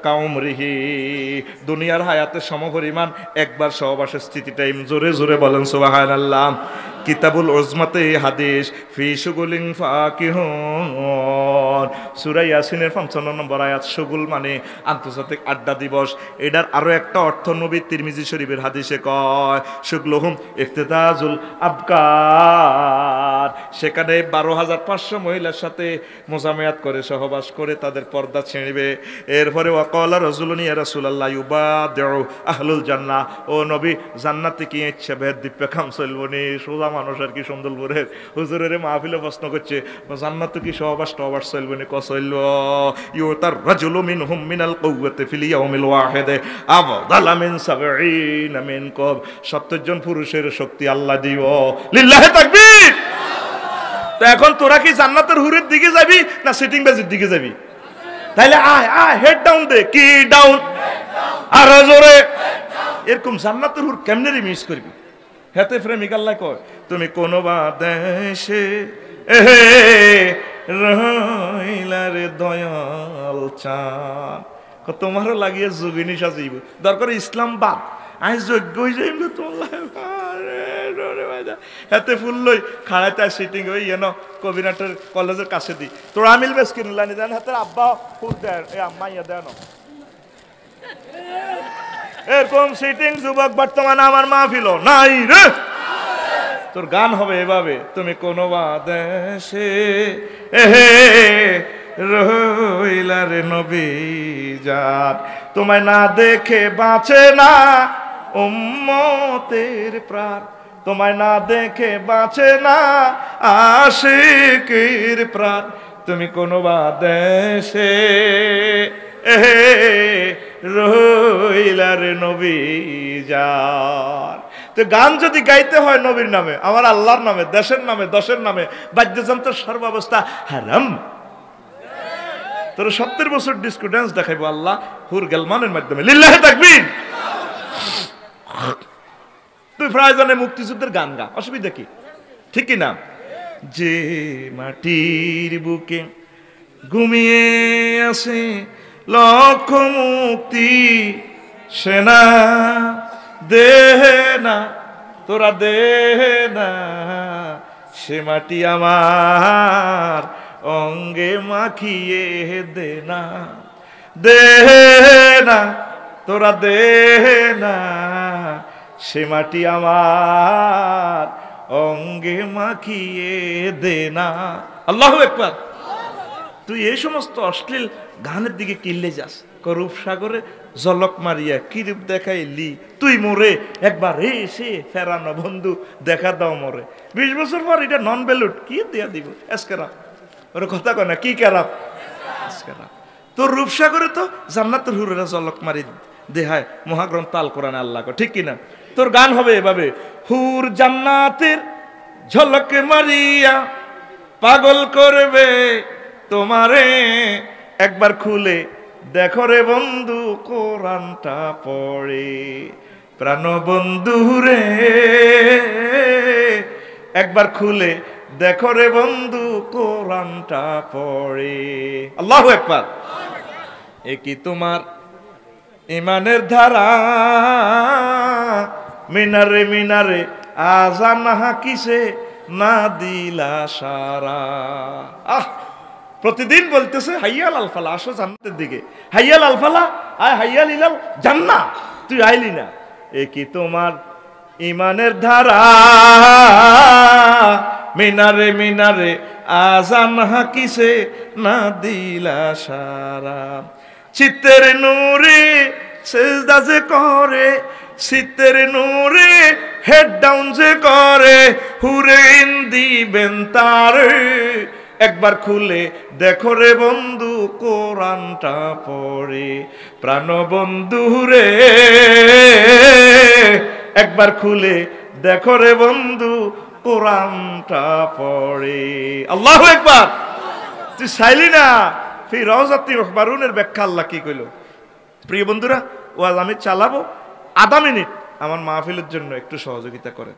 কাউমরিহি দুনিয়ার হায়াতের সমপরিমাণ একবার সহবাসের স্থিতি টাইম। জোরে জোরে বলেন সূরা ইয়াসিনের 55 নম্বর আয়াত। শুগুল মানে আন্তর্জাতিক আড্ডা দিবস। এটার আরো একটা অর্থ নবী তিরমিজি শরীফের হাদিসে কয় শুগলহুম ইফতিতাজুল আবকার। সেখানে 12,500 মহিলার সাথে মোজামেয়াত করে, সহবাস করে তাদের পর্দা ছিঁড়বে। এরপরে ওয়াকালা রাজুলুন ইয়া রাসূলুল্লাহ ইউবাদিউ আহলুল জান্নাহ, ও নবী জান্নাতে কি ইচ্ছা ভেদ দিব্যে কাম চলবনি। সোজা মানুষ আর কি সুন্দরপুরের হুজুরের মাহফিলে প্রশ্ন করছে জান্নাতে কি সহবাস টহবাস চলবনি? কচলব ইউতার রাজুলু মিনহুম মিনাল কুওয়াতি ফিল ইয়াউমিল ওয়াহিদ আফদালা মিন 70 মিনকুম। 70 জন পুরুষের শক্তি আল্লাহ দিব। লিল্লাহি তাকবীর। তো এখন তোরা কি জান্নাতের হুরের দিকে যাবি না সিটিং বাজির দিকে যাবি? তাইলে আয় আয় হেড ডাউন দে। কি ডাউন? আর জোরে। এরকম জান্নাতের হুর কেমনে মিস করবি? হেতে প্রেমিক আল্লাহ কয় তুমি কোন বা দেশে রহিলা রে দয়াল চান, তোমারও লাগিয়ে যোগিনী সাজিব দরকার ইসলাম বাদ আই যোগ্য হয়ে যাইব তোমার হাতে ফুল লই খাড়াইতে সিটিং হই এন কবিরাটের কলেজের কাছে দি তোর আমিল বেশ কিনলানি দেন হাতে আব্বা ফুল দেন এ আম্মা ইয়া দেন। এরকম সিটিং যুবক বর্তমানে আমার মাহফিল নাই রে। তোর গান হবে এভাবে তুমি কোন দেশে রহিলা রে নবী জাত, তোমায় না দেখে বাঁচে না উম্মতের প্রাণ, তোমায় না দেখে বাঁচে না আশিকের প্রাণ, তুমি কোন দেশে রহিলা রে নবী জাত। তো গান যদি গাইতে হয় নবীর নামে, আমার আল্লাহর নামে, দেশের নামে, দশের নামে, বাদ্যযন্ত্রের সর্বাবস্থা হারাম। তোর 70 বছর ডিস্কো ড্যান্স দেখাইবো আল্লাহ হুর গেলমানের মাধ্যমে। লিল্লাহি তাকবীর। তুই প্রয়োজনে মুক্তিযুদ্ধের গান গা, অসুবিধা কি? ঠিক কি না? যে মাটির বুকে ঘুমিয়ে আছে লক্ষ মুক্তি সেনা, দেহে না তোরা দেহে না সে মাটি আমার অঙ্গে মাখিয়ে দে না, দেহে না তোরা দেহে না সে মাটি আমার অঙ্গে মাখিয়ে দে না। আল্লাহু আকবার। তুই এই সমস্ত অশ্লীল গানের দিকে কিনলে যাস, রূপসাগরে জলক মারিয়া কি রূপ দেখাইলি তুই মোরে একবার এসে ফেরানো বন্ধু দেখা দাও মোরে। 20 বছর পর এটা নন বেলুট কি দিয়া দিব এসকেরা ওর কথা কয় না কি কেরাপ এসকেরা। তোর রূপসাগরে তো জান্নাতের হুরেরা জলক মারি দেহায় মহাগ্রন্থ আল কোরআনে আল্লাহ কয়, ঠিক কিনা? তোর গান হবে এভাবে হুর জান্নাতের ঝলক মারিয়া পাগল করবে তোমারে, একবার খুলে দেখো রে বন্ধু কোরআনটা পড়ে, প্রাণ বন্ধু রে একবার খুলে দেখো রে বন্ধু কোরআনটা পড়ে। আল্লাহু আকবার। এ কি তোমার ইমানের ধারা, মিনারে মিনারে আজান হাকিছে না দিলা সারা। আহ প্রতিদিন বলতেছে হাইয়াল আল ফালা, আসো জান্নাতের দিকে, হাইয়াল আল ফালা আয় হাইয়াল ইলাল জান্নাহ, তুই আইলি না। এ কি তোমার ইমানের ধারা, মিনারে মিনারে আজান হাকিছে না দিলা সারা, চিত্তের নূরে সেজদা যে করে, চিত্তের নূরে হেড ডাউন যে করে, হুরেন দিবেন তারে, একবার খুলে দেখো রে বন্ধু কোরআনটা পড়ে, প্রাণ বন্ধু রে একবার খুলে দেখো রে বন্ধু কোরআনটা পড়ে। আল্লাহু আকবার। তুই চাইলি না ফি রওজাতি মুখবারুনের ব্যাখ্যা আল্লাহ কি কইল। প্রিয় বন্ধুরা, ওয়াজ আমি চালাবো, আধা মিনিট আমার মাহফিলের জন্য একটু সহযোগিতা করে।